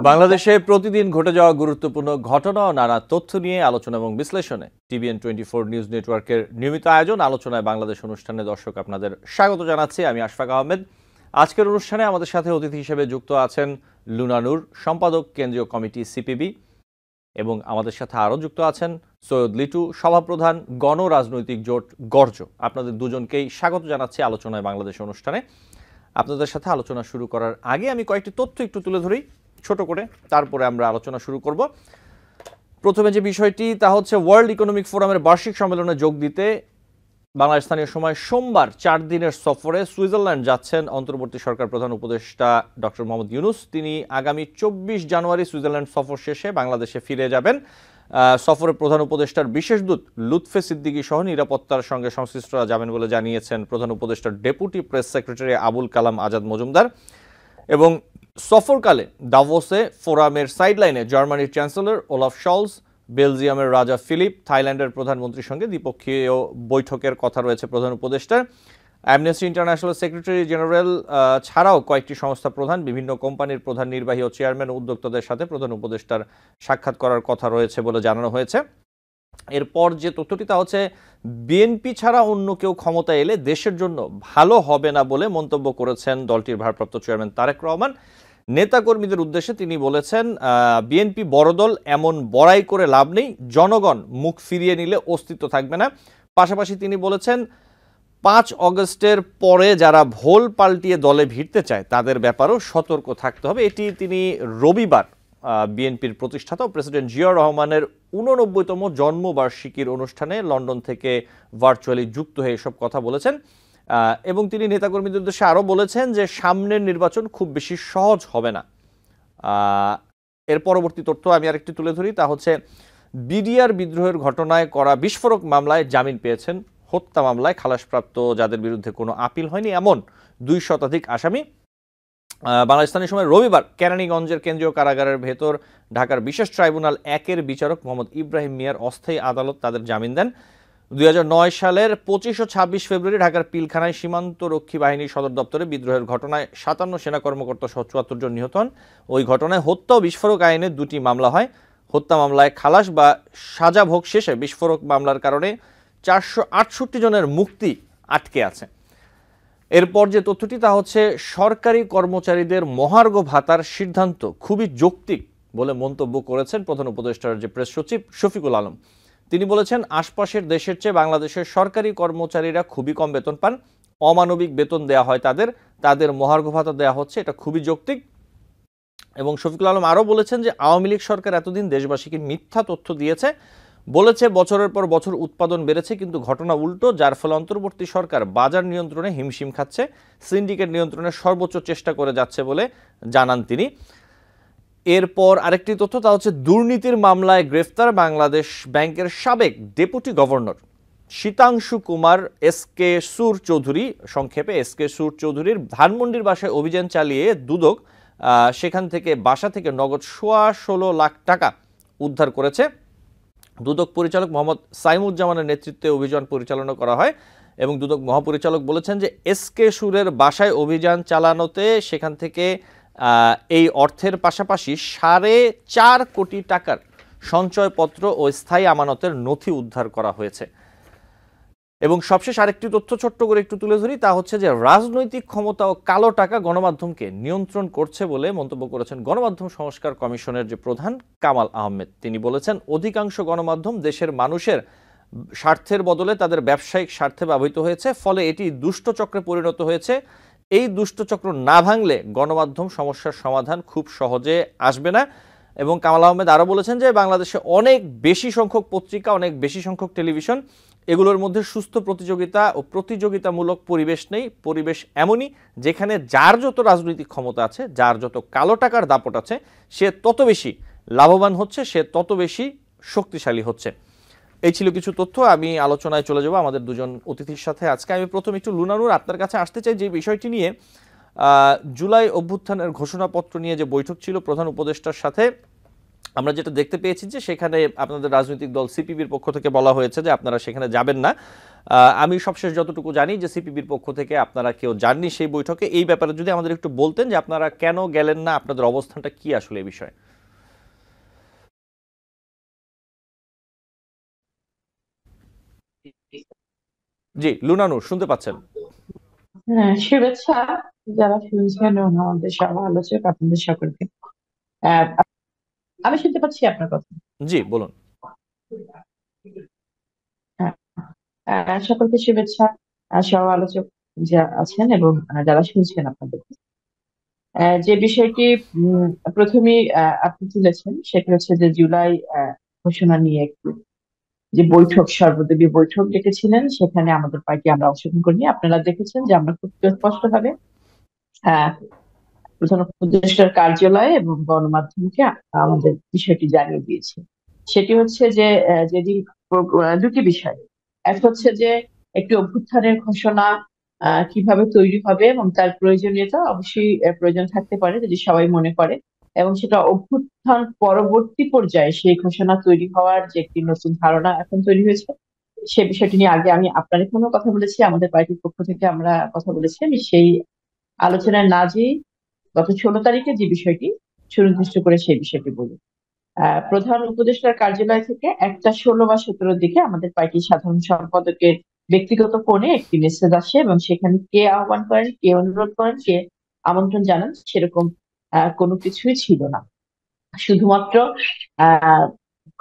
বাংলাদেশে প্রতিদিন ঘটে যাওয়া গুরুত্বপূর্ণ ঘটনা ও নানা তথ্য নিয়ে আলোচনা এবং বিশ্লেষণে টিভিএন 24 নিউজ নেটওয়ার্কের নিয়মিত আয়োজন আলোচনায় বাংলাদেশ অনুষ্ঠানে দর্শক আপনাদের স্বাগত জানাচ্ছি। আমি আশফাক আহমেদ। আজকের অনুষ্ঠানে আমাদের সাথে অতিথি হিসেবে যুক্ত আছেন লুনা নূর, সম্পাদক কেন্দ্রীয় কমিটি সিপিবি, এবং আমাদের সাথে আরও যুক্ত আছেন সৈয়দ লিটু, সভাপ্রধান গণ রাজনৈতিক জোট গর্জ। আপনাদের দুজনকেই স্বাগত জানাচ্ছি আলোচনায় বাংলাদেশ অনুষ্ঠানে। আপনাদের সাথে আলোচনা শুরু করার আগে আমি কয়েকটি তথ্য একটু তুলে ধরি ছোট করে, তারপরে আমরা আলোচনা শুরু করব। প্রথমে যে বিষয়টি তা হচ্ছে ওয়ার্ল্ড ইকোনমিক ফোরামের বার্ষিক সম্মেলনে যোগ দিতে বাংলাদেশ স্থানীয় সময় সোমবার 4 দিনের সফরে সুইজারল্যান্ড যাচ্ছেন অন্তর্বর্তী সরকার প্রধান উপদেষ্টা ডক্টর মোহাম্মদ ইউনূস। তিনি আগামী 24 জানুয়ারি সুইজারল্যান্ড সফর শেষে বাংলাদেশে ফিরে যাবেন। সফরে প্রধান উপদেষ্টার বিশেষ দূত লুৎফে সিদ্দিকী সহ নিরাপত্তার সঙ্গে সংশ্লিষ্টরা যাবেন বলে জানিয়েছেন প্রধান উপদেষ্টার deputy press secretary Abul Kalam Azad Majumdar. এবং সফরকালে দাভোসে ফোরামের সাইডলাইনে জার্মানির চ্যান্সেলর ওলাফ শলস, বেলজিয়ামের রাজা ফিলিপ, থাইল্যান্ডের প্রধানমন্ত্রীর সঙ্গে দ্বিপক্ষীয় বৈঠকের কথা রয়েছে প্রধান উপদেষ্টার। অ্যামনেস্টি ইন্টারন্যাশনাল সেক্রেটারি জেনারেল ছাড়াও কয়েকটি সংস্থা প্রধান, বিভিন্ন কোম্পানির প্রধান নির্বাহী ও চেয়ারম্যান ও উদ্যোক্তাদের সাথে প্রধান উপদেষ্টার সাক্ষাৎ করার কথা রয়েছে বলে জানানো হয়েছে। এরপর যে তথ্যটি তা হচ্ছে বিএনপি ছাড়া অন্য কেউ ক্ষমতা এলে দেশের জন্য ভালো হবে না বলে মন্তব্য করেছেন দলটির ভারপ্রাপ্ত চেয়ারম্যান তারেক রহমান। নেতাকর্মীদের উদ্দেশ্যে তিনি বলেছেন, বিএনপি বড় দল, এমন বড়াই করে লাভ নেই, জনগণ মুখ ফিরিয়ে নিলে অস্তিত্ব থাকবে না। পাশাপাশি তিনি বলেছেন 5 অগস্টের পরে যারা ভোল পাল্টিয়ে দলে ভিড়তে চায় তাদের ব্যাপারেও সতর্ক থাকতে হবে। এটি তিনি রবিবার বিএনপির প্রতিষ্ঠাতা প্রেসিডেন্ট জিয়াউর রহমানের 89তম জন্মবার্ষিকীর অনুষ্ঠানে লন্ডন থেকে ভার্চুয়ালি যুক্ত হয়ে এসব কথা বলেছেন। এবং তিনি নেতাকর্মীদের উদ্দেশ্যে আরও বলেছেন যে সামনের নির্বাচন খুব বেশি সহজ হবে না। এর পরবর্তী তথ্য আমি আরেকটি তুলে ধরি, তা হচ্ছে বিডিআর বিদ্রোহের ঘটনায় করা বিস্ফোরক মামলায় জামিন পেয়েছেন হত্যা মামলায় খালাসপ্রাপ্ত যাদের বিরুদ্ধে কোনো আপিল হয়নি এমন 2 শতাধিক আসামি। বাংলাদেশ স্থানীয় সময় রবিবার কেরানীগঞ্জের কেন্দ্রীয় কারাগারের ভেতর ঢাকার বিশেষ ট্রাইব্যুনাল 1-এর বিচারক মোহাম্মদ ইব্রাহিম মিয়ার অস্থায়ী আদালত তাদের জামিন দেন। 2009 সালের 25 ও 26 ফেব্রুয়ারি ঢাকার পিলখানায় সীমান্ত রক্ষী বাহিনীর সদর দপ্তরে বিদ্রোহের ঘটনায় 57 সেনা কর্মকর্তা সহ 74 জন নিহত হন। ওই ঘটনায় হত্যা ও বিস্ফোরক আইনে 2টি মামলা হয়। হত্যা মামলায় খালাস বা সাজা ভোগ শেষে বিস্ফোরক মামলার কারণে 468 জনের মুক্তি আটকে আছে। এরপর যে তথ্যটি তা হচ্ছে সরকারি কর্মচারীদের মহার্ঘ ভাতার সিদ্ধান্ত খুবই যৌক্তিক বলে মন্তব্য করেছেন প্রধান উপদেষ্টার যে প্রেস সচিব শফিকুল আলম। তিনি বলেছেন, আশপাশের দেশের চেয়ে বাংলাদেশের সরকারি কর্মচারীরা খুবই কম বেতন পান, অমানবিক বেতন দেওয়া হয় তাদের মহার্ঘ ভাতা দেওয়া হচ্ছে, এটা খুবই যৌক্তিক। এবং শফিকুল আলম আরও বলেছেন যে আওয়ামী লীগ সরকার এতদিন দেশবাসীকে মিথ্যা তথ্য দিয়েছে, বলেছে বছরের পর বছর উৎপাদন বেড়েছে, কিন্তু ঘটনা উল্টো, যার ফলে অন্তর্বর্তী সরকার বাজার নিয়ন্ত্রণে হিমশিম খাচ্ছে, সিন্ডিকেট নিয়ন্ত্রণের সর্বোচ্চ চেষ্টা করে যাচ্ছে বলে জানান তিনি। এরপর আরেকটি তথ্য তা হচ্ছে দুর্নীতির মামলায় গ্রেফতার বাংলাদেশ ব্যাংকের সাবেক deputy governor Sitanshu Kumar SK সুর চৌধুরী, সংক্ষেপে এসকে সুর চৌধুরীর ধানমন্ডির বাসায় অভিযান চালিয়ে দুদক সেখান থেকে বাসা থেকে নগদ 16.5 লাখ টাকা উদ্ধার করেছে। দুদক পরিচালক মোহাম্মদ সাইমুজ্জামানের নেতৃত্বে অভিযান পরিচালনা করা হয় এবং দুদক মহাপরিচালক বলেছেন যে এসকে সুরের বাসায় অভিযান চালানোতে সেখান থেকে এই অর্থের পাশাপাশি 4.5 কোটি টাকার সঞ্চয়পত্র ও স্থায়ী আমানতের নথি উদ্ধার করা হয়েছে। এবং সবশেষ আরেকটি তথ্য ছোট্ট করে একটু তুলে ধরি, তা হচ্ছে যে রাজনৈতিক ক্ষমতা ও কালো টাকা গণমাধ্যমকে নিয়ন্ত্রণ করছে বলে মন্তব্য করেছেন গণমাধ্যম সংস্কার কমিশনের যে প্রধান কামাল আহমেদ। তিনি বলেছেন, অধিকাংশ গণমাধ্যম দেশের মানুষের স্বার্থের বদলে তাদের ব্যবসায়িক স্বার্থে ব্যবহৃত হয়েছে, ফলে এটি দুষ্টচক্রে পরিণত হয়েছে। এই দুষ্টচক্র না ভাঙলে গণমাধ্যম সমস্যার সমাধান খুব সহজে আসবে না। এবং কামাল আহমেদ আরও বলেছেন যে বাংলাদেশে অনেক বেশি সংখ্যক পত্রিকা, অনেক বেশি সংখ্যক টেলিভিশন, এগুলোর মধ্যে সুস্থ প্রতিযোগিতা ও প্রতিযোগিতামূলক পরিবেশ নেই। পরিবেশ এমনই যেখানে যার যত রাজনৈতিক ক্ষমতা আছে, যার যত কালো টাকার দাপট আছে, সে তত বেশি লাভবান হচ্ছে, সে তত বেশি শক্তিশালী হচ্ছে। এই ছিল কিছু তথ্য। আমি আলোচনায় চলে যাব আমাদের দুজন অতিথির সাথে। আজকে আমি প্রথম একটু লুনা নূর আপনার কাছে আসতে চাই যে বিষয়টি নিয়ে জুলাই অভ্যুত্থানের ঘোষণাপত্র নিয়ে যে বৈঠক ছিল প্রধান উপদেষ্টার সাথে, আমরা যেটা দেখতে পেয়েছি যে সেখানে আপনাদের রাজনৈতিক দল সিপিবির পক্ষ থেকে বলা হয়েছে যে আপনারা সেখানে যাবেন না। আমি সবশেষ যতটুকু জানি যে সিপিবির পক্ষ থেকে আপনারা কেউ যাননি সেই বৈঠকে। এই ব্যাপারে যদি আমাদের একটু বলতেন যে আপনারা কেন গেলেন না, আপনাদের অবস্থানটা কি আসলে এই বিষয়ে। জি, লুনানু শুনতে পাচ্ছেন? হ্যাঁ, শুভেচ্ছা যারা শুনছেন এবং আমাদের সহ আলোচক আপনাদের সকলকে। আহ, আমি শুনতে পাচ্ছি আপনার কথা। জি, বলুন। হ্যাঁ, সকলকে শুভেচ্ছা। সহ আলোচক যা আছেন এবং যারা শুনছেন আপনাদের। যে বিষয়টি উম, প্রথমেই আপনি তুলেছেন সেটা হচ্ছে যে জুলাই ঘোষণা নিয়ে একটু যে বৈঠক, সর্বদলীয় বৈঠক ডেকেছিলেন, সেখানে আমাদের পার্টি আমরা অংশগ্রহণ করিনি। আপনারা দেখেছেন যে আমরা খুব স্পষ্ট ভাবে প্রধান উপদেষ্টার কার্যালয়ে এবং গণমাধ্যমকে আমাদের বিষয়টি জানিয়ে দিয়েছে। সেটি হচ্ছে যে যেদিন দুটি বিষয়। এক হচ্ছে যে একটি অভ্যুত্থানের ঘোষণা কিভাবে তৈরি হবে এবং তার প্রয়োজনীয়তা অবশ্যই প্রয়োজন থাকতে পারে যদি সবাই মনে করে, এবং সেটা অভ্যুত্থান পরবর্তী পর্যায়ে সেই ঘোষণা তৈরি হওয়ার যে একটি নতুন ধারণা এখন তৈরি হয়েছে, সে বিষয়টি নিয়ে আগে আমি আপনার এখানেও কথা বলেছি, আমাদের পার্টির পক্ষ থেকে আমরা কথা বলেছি। আমি সেই আলোচনায় না যেয়ে গত 16 তারিখে যে বিষয়টি সুনির্দিষ্ট করে সেই বিষয়টি বলি। প্রধান উপদেষ্টার কার্যালয় থেকে 1টা 16 বা 17 দিকে আমাদের পার্টির সাধারণ সম্পাদকের ব্যক্তিগত ফোনে একটি মেসেজ আসে, এবং সেখানে কে আহ্বান করেন, কে অনুরোধ করেন, কে আমন্ত্রণ জানান সেরকম কোনো কিছুই ছিল না। শুধুমাত্র আহ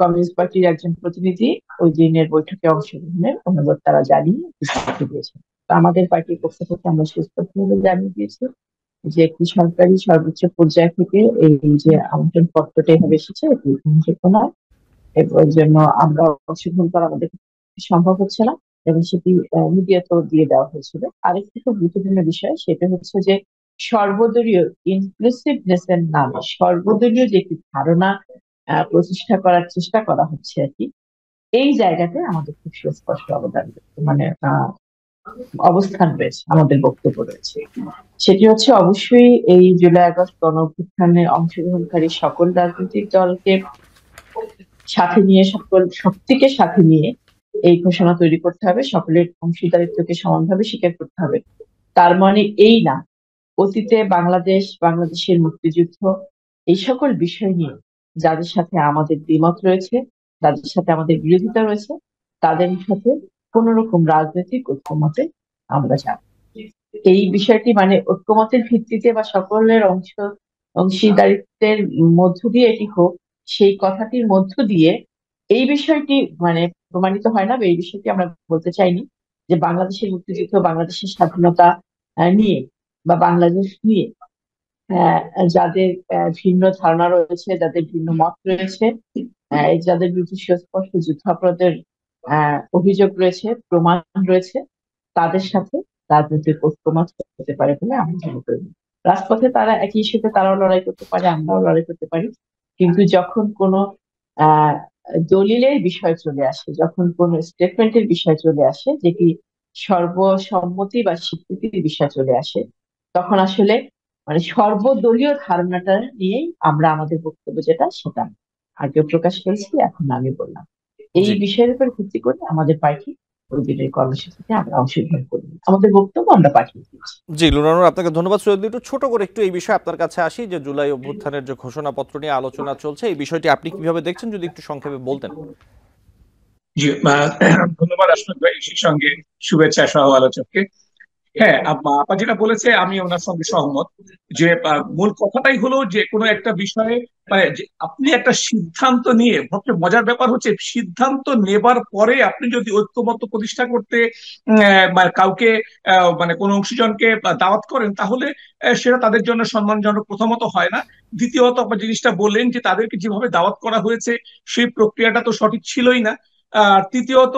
কমিউনিস্ট পার্টির একজন প্রতিনিধি ওই দিনের বৈঠকে অংশগ্রহণের অনুরোধ তারা জানিয়ে ইস্তফা দিয়েছে। তো আমাদের পার্টির পক্ষ থেকে আমরা সুস্পষ্টভাবে জানিয়ে দিয়েছি যে একটি সরকারি সর্বোচ্চ পর্যায় থেকে এই যে আমন্ত্রণ পত্রটা এভাবে এসেছে এটি গ্রহণযোগ্য নয়, এর জন্য আমরা অংশগ্রহণ করা আমাদের পক্ষে সম্ভব হচ্ছে না, এবং সেটি মিডিয়াতেও দিয়ে দেওয়া হয়েছিল। আরেকটি খুব গুরুত্বপূর্ণ বিষয় সেটা হচ্ছে যে সর্বদলীয় ইনক্লুসিভনেস এর নামে সর্বদলীয় যে একটি ধারণা প্রতিষ্ঠা করার চেষ্টা করা হচ্ছে আর কি, এই জায়গাতে আমাদের খুব সুস্পষ্ট অবদান মানে অবস্থান রয়েছে, আমাদের বক্তব্য রয়েছে। সেটি হচ্ছে অবশ্যই এই জুলাই আগস্ট গণ অভ্যুত্থানে অংশগ্রহণকারী সকল রাজনৈতিক দলকে সাথে নিয়ে, সকল শক্তিকে সাথে নিয়ে এই ঘোষণা তৈরি করতে হবে, সকলের অংশীদারিত্বকে সমানভাবে স্বীকার করতে হবে। তার মানে এই না অতীতে বাংলাদেশের মুক্তিযুদ্ধ এই সকল বিষয় নিয়ে যাদের সাথে আমাদের দ্বিমত রয়েছে, যাদের সাথে আমাদের বিরোধিতা রয়েছে, তাদের সাথে কোন রকম রাজনৈতিক ঐক্যমতে আমরা যাব। এই বিষয়টি মানে ঐক্যমতের ভিত্তিতে বা সকলের অংশীদারিত্বের মধ্য দিয়ে এটি হোক, সেই কথাটির মধ্য দিয়ে এই বিষয়টি মানে প্রমাণিত হয় না, বা এই বিষয়টি আমরা বলতে চাইনি যে বাংলাদেশের মুক্তিযুদ্ধ, বাংলাদেশের স্বাধীনতা নিয়ে বা বাংলাদেশ নিয়ে আহ, যাদের ভিন্ন ধারণা রয়েছে, যাদের ভিন্ন মত রয়েছে, যাদের বিরুদ্ধে সুস্পষ্ট যুদ্ধাপরাধের অভিযোগ রয়েছে, প্রমাণ রয়েছে, তাদের সাথে রাজনৈতিক ঐক্যমত হতে পারে বলে আমি মনে করি। রাজপথে তারা একই ইস্যুতে তারাও লড়াই করতে পারে, আমরাও লড়াই করতে পারি, কিন্তু যখন কোনো আহ দলিলের বিষয় চলে আসে, যখন কোনো স্টেটমেন্টের বিষয় চলে আসে, যেটি সর্বসম্মতি বা স্বীকৃতির বিষয় চলে আসে, তখন আসলে মানে সর্বদলীয় ধারণাটা নিয়েই আমরা আমাদের বক্তব্য যেটা সেটা আগেও প্রকাশ করেছি, এখন আমি বললাম। এই জি, বিষয়ের উপর ভিত্তি করে আমাদের পার্টি ওই দিনের কর্মসূচিতে আমরা অংশগ্রহণ করি, আমাদের বক্তব্য আমরা পাঠিয়ে দিয়েছি। জি, লুনানুর আপনাকে ধন্যবাদ। সৈয়দ, একটু ছোট করে একটু এই বিষয়ে আপনার কাছে আসি যে জুলাই অভ্যুত্থানের যে ঘোষণাপত্র নিয়ে আলোচনা চলছে, এই বিষয়টি আপনি কিভাবে দেখছেন যদি একটু সংক্ষেপে বলতেন। জি, ধন্যবাদ আশফাক ভাই, সেই সঙ্গে শুভেচ্ছা সহ আলোচককে। হ্যাঁ, আপা যেটা বলেছে আমি ওনার সঙ্গে সহমত যে মূল কথাটাই হলো যে কোনো একটা বিষয়ে যে আপনি একটা সিদ্ধান্ত নিয়ে, সবচেয়ে মজার ব্যাপার হচ্ছে সিদ্ধান্ত নেবার পরে আপনি যদি ঐক্যমত্য প্রতিষ্ঠা করতে মানে কাউকে মানে কোনো অংশীজনকে দাওয়াত করেন, তাহলে সেটা তাদের জন্য সম্মানজনক প্রথমত হয় না। দ্বিতীয়ত আপনি জিনিসটা বললেন যে তাদেরকে যেভাবে দাওয়াত করা হয়েছে সেই প্রক্রিয়াটা তো সঠিক ছিলই না। আর তৃতীয়ত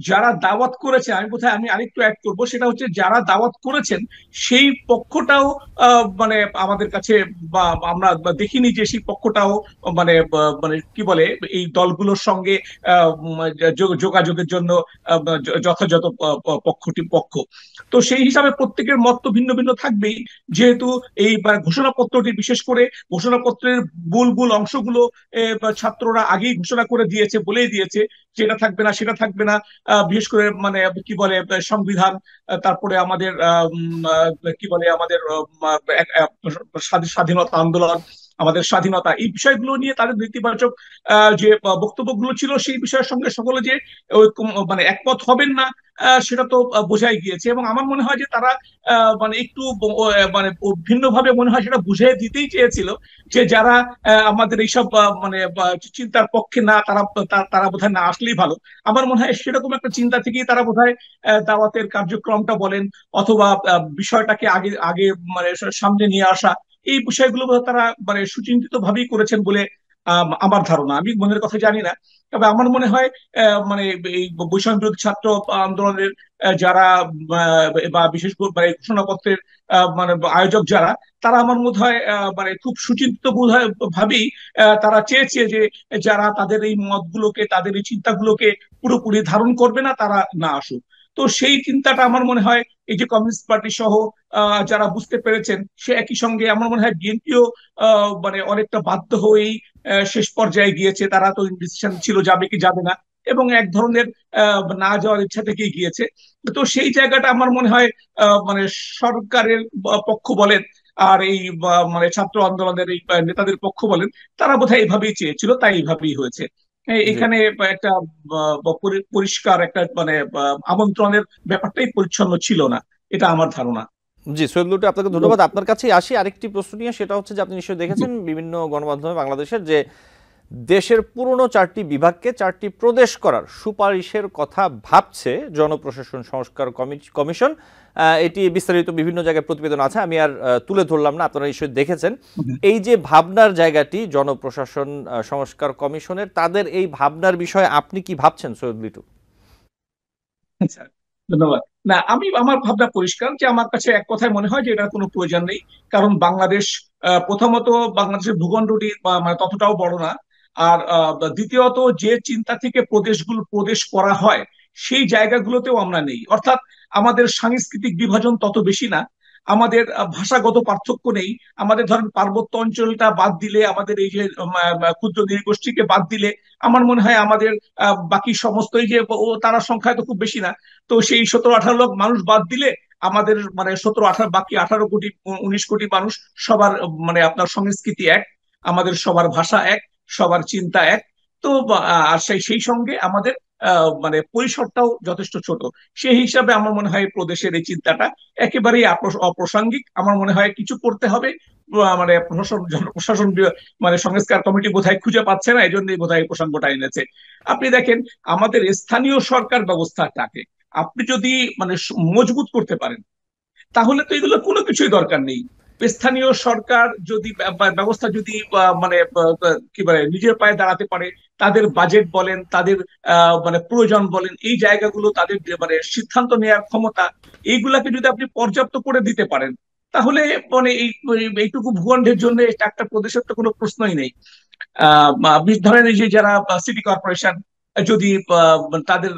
যারা দাওয়াত করেছে, আমি আরেকটু অ্যাড করবো, সেটা হচ্ছে যারা দাওয়াত করেছেন সেই পক্ষটাও মানে আমাদের কাছে, বা আমরা দেখিনি যে সেই পক্ষটাও মানে মানে কি বলে এই দলগুলোর সঙ্গে যোগাযোগের জন্য যথাযথ পক্ষ। তো সেই হিসাবে প্রত্যেকের মত তো ভিন্ন ভিন্ন থাকবেই, যেহেতু এই ঘোষণাপত্রটি, বিশেষ করে ঘোষণাপত্রের মূল অংশগুলো ছাত্ররা আগেই ঘোষণা করে দিয়েছে, বলেই দিয়েছে যে এটা থাকবে না, সেটা থাকবে না। বিশেষ করে মানে কি বলে সংবিধান, তারপরে আমাদের কি বলে আমাদের স্বাধীনতা আন্দোলন, আমাদের স্বাধীনতা, এই বিষয়গুলো নিয়ে তাদের নেতিবাচক যে বক্তব্যগুলো ছিল, সেই বিষয়ের সঙ্গে সকলে যে মানে একমত হবেন না, সেটা তো বোঝাই গিয়েছে। এবং আমার মনে হয় যে তারা মানে একটু মানে ভিন্নভাবে মনে হয় সেটা বুঝিয়ে দিতেই চেয়েছিল, যে যারা আমাদের এইসব মানে চিন্তার পক্ষে না, তারা তারা বোধহয় না আসলেই ভালো। আমার মনে হয় সেরকম একটা চিন্তা থেকেই তারা বোধহয় দাওয়াতের কার্যক্রমটা বলেন, অথবা বিষয়টাকে আগে আগে মানে সামনে নিয়ে আসা, এই বিষয়গুলো তারা মানে সুচিন্তিত ভাবেই করেছেন বলে আমার ধারণা। আমি মনের কথা জানি না, তবে আমার মনে হয় মানে এই বৈষম্য বিরোধী ছাত্র আন্দোলনের যারা বা বিশেষ করে মানে ঘোষণাপত্রের মানে আয়োজক যারা, তারা আমার মনে হয় মানে খুব সুচিন্তিত বোধ হয় ভাবেই তারা চেয়েছে যে যারা তাদের এই মতগুলোকে, তাদের এই চিন্তাগুলোকে পুরোপুরি ধারণ করবে না, তারা না আসুক। তো সেই চিন্তাটা আমার মনে হয় এই যে কমিউনিস্ট পার্টি সহ যারা বুঝতে পেরেছেন, সে একই সঙ্গে আমার মনে হয় বিএনপিও মানে অনেকটা বাধ্য হয়েই শেষ পর্যায়ে গিয়েছে। তারা তো ডিসিশন ছিল যাবে কি যাবে না, এবং এক ধরনের না যাওয়ার ইচ্ছা থেকেই গিয়েছে। তো সেই জায়গাটা আমার মনে হয় মানে সরকারের পক্ষ বলেন, আর এই মানে ছাত্র আন্দোলনের এই নেতাদের পক্ষ বলেন, তারা বোধহয় এইভাবেই চেয়েছিল, তাই এইভাবেই হয়েছে। জি এখানে একটা পরিষ্কার একটা মানে আমন্ত্রণের ব্যাপারটাই পরিচ্ছন্ন ছিল না, এটা আমার ধারণা। জি সৈয়দ লুটে, আপনাকে ধন্যবাদ। আপনার কাছেই আসি আরেকটি প্রশ্ন নিয়ে, সেটা হচ্ছে যে আপনি নিশ্চয়ই দেখেছেন বিভিন্ন গণমাধ্যমে বাংলাদেশের যে দেশের পুরনো 4টি বিভাগকে 4টি প্রদেশ করার সুপারিশের কথা ভাবছে জনপ্রশাসন সংস্কার কমিশন। এটি বিস্তারিত বিভিন্ন জায়গায় প্রতিবেদন আছে, আমি আর তুলে ধরলাম না, আপনারা নিশ্চয়ই দেখেছেন। এই যে ভাবনার জায়গাটি জনপ্রশাসন সংস্কার কমিশনের, তাদের এই ভাবনার বিষয়ে আপনি কি ভাবছেন সৈয়দ লিটু? আচ্ছা, ধন্যবাদ। না, আমার ভাবনা পরিষ্কার, যে আমার কাছে এক কথায় মনে হয় যে এটার কোনো প্রয়োজন নেই। কারণ বাংলাদেশ প্রথমত বাংলাদেশের ভূখণ্ডটি মানে ততটাও বড় না। আর দ্বিতীয়ত যে চিন্তা থেকে প্রদেশ করা হয়, সেই জায়গাগুলোতেও আমরা নেই। অর্থাৎ আমাদের সাংস্কৃতিক বিভাজন তত বেশি না, আমাদের ভাষাগত পার্থক্য নেই। আমাদের ধরেন পার্বত্য অঞ্চলটা বাদ দিলে, আমাদের এই যে ক্ষুদ্র নৃগোষ্ঠীকে বাদ দিলে, আমার মনে হয় আমাদের বাকি সমস্ত এই যে তারা সংখ্যায় তো খুব বেশি না, তো সেই 17-18 লাখ মানুষ বাদ দিলে আমাদের মানে 17-18 বাকি 18 কোটি 19 কোটি মানুষ, সবার মানে আপনার সংস্কৃতি এক, আমাদের সবার ভাষা এক, সবার চিন্তা এক। তো আর সেই সঙ্গে আমাদের মানে পরিসরটাও যথেষ্ট ছোট। সেই হিসাবে আমার মনে হয় প্রদেশের এই চিন্তাটা একেবারেই অপ্রাসঙ্গিক। আমার মনে হয় কিছু করতে হবে, মানে জনপ্রশাসন মানে সংস্কার কমিটি বোধহয় খুঁজে পাচ্ছে না, এই জন্যই বোধহয় এই প্রসঙ্গটা এনেছে। আপনি দেখেন আমাদের স্থানীয় সরকার ব্যবস্থাটাকে আপনি যদি মানে মজবুত করতে পারেন, তাহলে তো এগুলো কোনো কিছুই দরকার নেই। স্থানীয় সরকার যদি ব্যবস্থা যদি মানে কি বলে নিজের পায়ে দাঁড়াতে পারে, তাদের বাজেট বলেন, তাদের মানে প্রয়োজন বলেন, এই জায়গাগুলো তাদের মানে সিদ্ধান্ত নেওয়ার ক্ষমতা, এইগুলাকে যদি আপনি পর্যাপ্ত করে দিতে পারেন, তাহলে মানে এইটুকু ভূখণ্ডের জন্য একটা প্রদেশের তো কোনো প্রশ্নই নেই। ধরেন এই যে যারা সিটি কর্পোরেশন যদি তাদের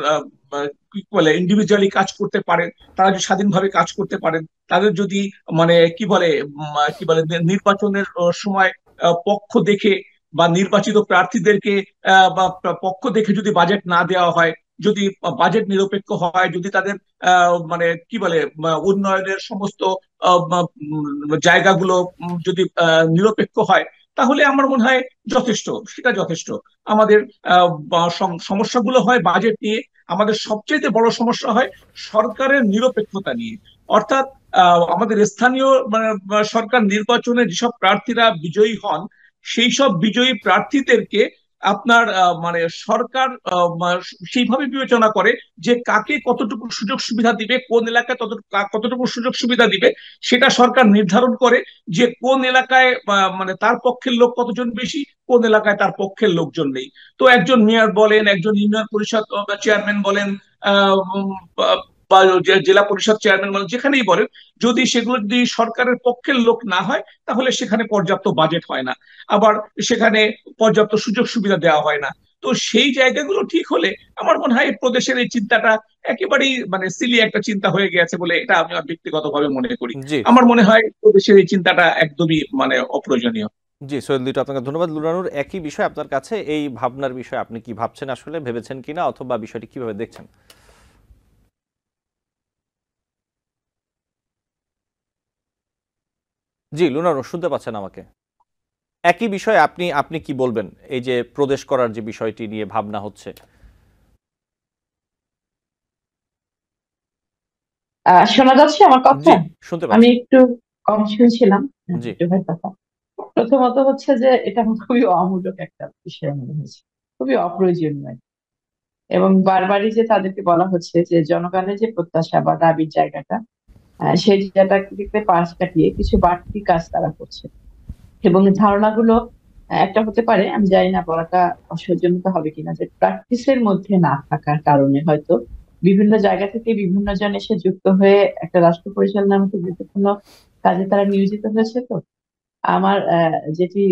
কি বলে ইন্ডিভিজুয়ালি কাজ করতে পারেন, তারা যদি স্বাধীনভাবে কাজ করতে পারেন, তাদের যদি মানে কি বলে নির্বাচনের সময় পক্ষ দেখে বা নির্বাচিত প্রার্থীদেরকে বা পক্ষ দেখে যদি বাজেট না দেওয়া হয়, যদি বাজেট নিরপেক্ষ হয়, যদি তাদের মানে কি বলে উন্নয়নের সমস্ত জায়গাগুলো যদি নিরপেক্ষ হয়, তাহলে আমার মনে হয় যথেষ্ট, সেটা যথেষ্ট। আমাদের সমস্যাগুলো হয় বাজেট নিয়ে, আমাদের সবচেয়ে বড় সমস্যা হয় সরকারের নিরপেক্ষতা নিয়ে। অর্থাৎ আমাদের স্থানীয় মানে সরকার নির্বাচনে যেসব প্রার্থীরা বিজয়ী হন, সেই সব বিজয়ী প্রার্থীদেরকে আপনার মানে সরকার সেইভাবে বিবেচনা করে যে কাকে কতটুকু সুযোগ সুবিধা দিবে, কোন এলাকায় কতটুকু সুযোগ সুবিধা দিবে, সেটা সরকার নির্ধারণ করে যে কোন এলাকায় মানে তার পক্ষের লোক কতজন বেশি, কোন এলাকায় তার পক্ষের লোকজন নেই। তো একজন মেয়র বলেন, একজন ইউনিয়ন পরিষদ চেয়ারম্যান বলেন, বা বা জেলা পরিষদ চেয়ারম্যান বলেন, যেখানেই বলেন, যদি সেগুলো যদি সরকারের পক্ষের লোক না হয়, তাহলে সেখানে পর্যাপ্ত বাজেট হয় না, আবার সেখানে পর্যাপ্ত সুযোগ সুবিধা দেওয়া হয় না। তো সেই জায়গাগুলো ঠিক হলে আমার মনে হয় প্রদেশের এই চিন্তাটা একেবারেই মানে সিলি একটা চিন্তা হয়ে গেছে বলে এটা আমি ব্যক্তিগতভাবে মনে করি। জি। আমার মনে হয় প্রদেশের এই চিন্তাটা একদমই মানে অপ্রয়োজনীয়। জি, সৈয়দ লিটু, আপনাকে ধন্যবাদ। লুনানুর, একই বিষয় আপনার কাছে, এই ভাবনার বিষয়ে আপনি কি ভাবছেন, আসলে ভেবেছেন কিনা, অথবা বিষয়টি কিভাবে দেখছেন? জি, লুনানুর, শুনতে পাচ্ছেন আমাকে? একই বিষয়ে আপনি আপনি কি বলবেন, এই যে প্রদেশ করার যে বিষয়টি নিয়ে ভাবনা হচ্ছে? শোনা যাচ্ছে আমার কথা? জি, শুনতে আমি পাচ্ছি। একটু কম শুনছিলাম জি। ভাই কথা। প্রথমত হচ্ছে যে এটা আমার খুবই অমূলক একটা বিষয় মনে হয়েছে, খুবই অপ্রয়োজনীয়। এবং বারবারই যে তাদেরকে বলা হচ্ছে যে জনগণের যে প্রত্যাশা বা দাবির জায়গাটা, সেই জায়গাটাকে পাশ কাটিয়ে কিছু বাড়তি কাজ তারা করছে। এবং এই ধারণাগুলো একটা হতে পারে, আমি জানি না বলাটা অসৌজন্যতা হবে কিনা, যে প্র্যাকটিসের মধ্যে না থাকার কারণে হয়তো বিভিন্ন জায়গা থেকে বিভিন্ন জন এসে যুক্ত হয়ে একটা রাষ্ট্র পরিচালনার মতো গুরুত্বপূর্ণ কাজে তারা নিয়োজিত হয়েছে। তো আমার যেটি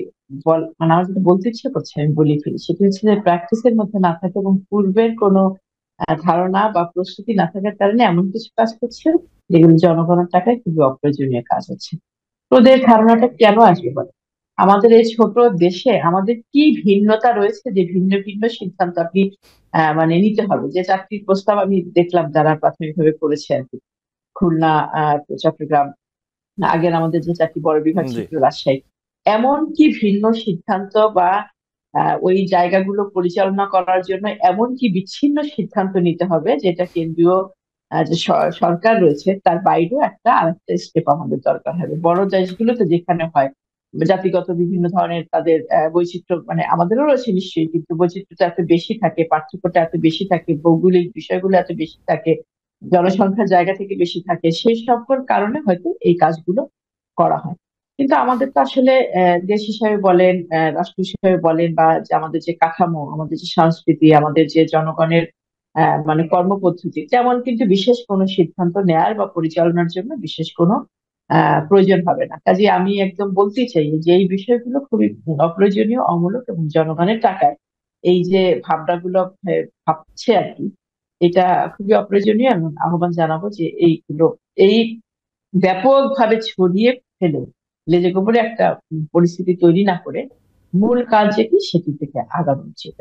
মানে আমার যেটা বলতে ইচ্ছে করছে আমি বলি ফেলি, সেটি হচ্ছে যে প্র্যাকটিসের মধ্যে না থাকে এবং পূর্বের কোনো ধারণা বা প্রস্তুতি না থাকার কারণে এমন কিছু কাজ করছে যেগুলো জনগণের টাকায় খুবই অপ্রয়োজনীয় কাজ হচ্ছে। তোদের ধারণাটা কেন আসবে বলে? আমাদের এই ছোট দেশে আমাদের কি ভিন্নতা রয়েছে যে ভিন্ন ভিন্ন সিদ্ধান্ত আপনি মানে নিতে হবে? যে চাকরির প্রস্তাব আমি দেখলাম যারা প্রাথমিকভাবে করেছে আর কি, খুলনা, চট্টগ্রাম, আগের আমাদের যে চারটি বড় বিভাগ জি। ছিল, রাজশাহী, এমন কি ভিন্ন সিদ্ধান্ত বা ওই জায়গাগুলো পরিচালনা করার জন্য এমন কি বিচ্ছিন্ন সিদ্ধান্ত নিতে হবে যেটা কেন্দ্রীয় যে সরকার রয়েছে তার বাইরেও একটা আরেকটা স্টেপ আমাদের দরকার হবে। বড় দেশগুলোতে যেখানে হয় জাতিগত বিভিন্ন ধরনের তাদের বৈচিত্র্য, মানে আমাদেরও রয়েছে নিশ্চয়ই, কিন্তু বৈচিত্র্যটা এত বেশি থাকে, পার্থক্যটা এত বেশি থাকে, ভৌগোলিক বিষয়গুলো এত বেশি থাকে, জনসংখ্যার জায়গা থেকে বেশি থাকে, সেই সকল কারণে হয়তো এই কাজগুলো করা হয়। কিন্তু আমাদের তো আসলে দেশ হিসাবে বলেন, রাষ্ট্র হিসাবে বলেন, বা যে আমাদের যে কাঠামো, আমাদের যে সংস্কৃতি, আমাদের যে জনগণের মানে কর্মপদ্ধতি, তেমন কিন্তু বিশেষ কোনো সিদ্ধান্ত নেয়ার বা পরিচালনার জন্য বিশেষ কোনো প্রয়োজন হবে না। কাজে আমি একদম বলতে চাই যে এই বিষয়গুলো খুবই অপ্রয়োজনীয়, অমূলক, এবং জনগণের টাকায় এই যে ভাবনাগুলো ভাবছে আর কি, এটা খুবই অপ্রয়োজনীয়। এবং আহ্বান জানাবো যে এইগুলো এই ব্যাপকভাবে ছড়িয়ে ফেলে লেজে গোবরে একটা পরিস্থিতি তৈরি না করে মূল কাজ যেটি সেটি থেকে আগানো উচিত।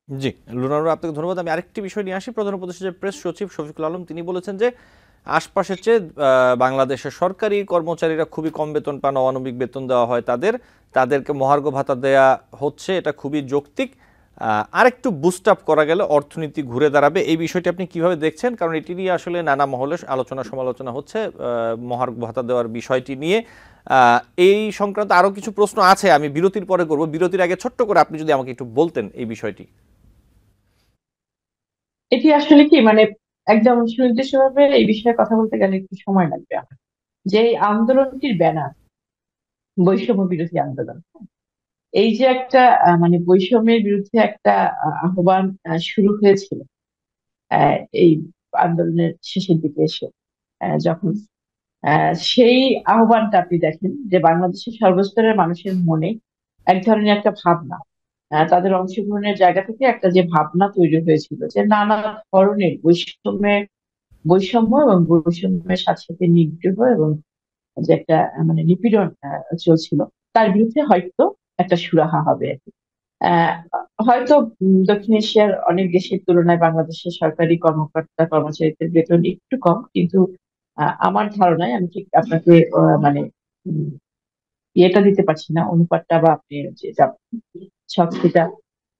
জি, লুনানুর, আপনাকে ধন্যবাদ। আমি আরেকটি বিষয় নিয়ে আসি। প্রধান উপদেষ্টা যে প্রেস সচিব শফিকুল আলম, তিনি বলেছেন যে আশপাশের চেয়ে বাংলাদেশের সরকারি কর্মচারীরা খুবই কম বেতন পান, অমানবিক বেতন দেওয়া হয় তাদেরকে মহার্ঘ ভাতা দেয়া হচ্ছে, এটা খুবই যৌক্তিক। আরেকটু বুস্ট আপ করা গেলে অর্থনীতি ঘুরে দাঁড়াবে। এই বিষয়টি আপনি কিভাবে দেখছেন? কারণ এটি নিয়ে আসলে নানা মহলে আলোচনা সমালোচনা হচ্ছে, মহার্ঘ ভাতা দেওয়ার বিষয়টি নিয়ে। এই সংক্রান্ত আরো কিছু প্রশ্ন আছে, আমি বিরতির পরে করব। বিরতির আগে ছোট্ট করে আপনি যদি আমাকে একটু বলতেন এই বিষয়টি। এটি আসলে কি মানে একদম সুনির্দিষ্টভাবে এই বিষয়ে কথা বলতে গেলে একটু সময় লাগবে আমার। যে এই আন্দোলনটির ব্যানার বৈষম্য বিরোধী আন্দোলন, এই যে একটা মানে বৈষম্যের বিরুদ্ধে একটা আহ্বান শুরু হয়েছিল এই আন্দোলনের শেষের দিকে এসে, যখন সেই আহ্বানটা আপনি দেখেন যে বাংলাদেশের সর্বস্তরের মানুষের মনে এক ধরনের একটা ভাবনা, তাদের অংশগ্রহণের জায়গা থেকে একটা যে ভাবনা তৈরি হয়েছিল যে নানা ধরনের বৈষম্য এবং বৈষম্যের সাথে সাথে নিগ্রহ এবং যে একটা মানে নিপীড়ন চলছিল, তার বিরুদ্ধে হয়তো একটা সুরাহা হবে আর কি। আহ, হয়তো দক্ষিণ এশিয়ার অনেক দেশের তুলনায় বাংলাদেশের সরকারি কর্মকর্তা কর্মচারীদের বেতন একটু কম, কিন্তু আমার ধারণায়, আমি ঠিক আপনাকে মানে উম, ইয়েটা দিতে পারছি না, অনুপাতটা বা আপনি যেটা সবটা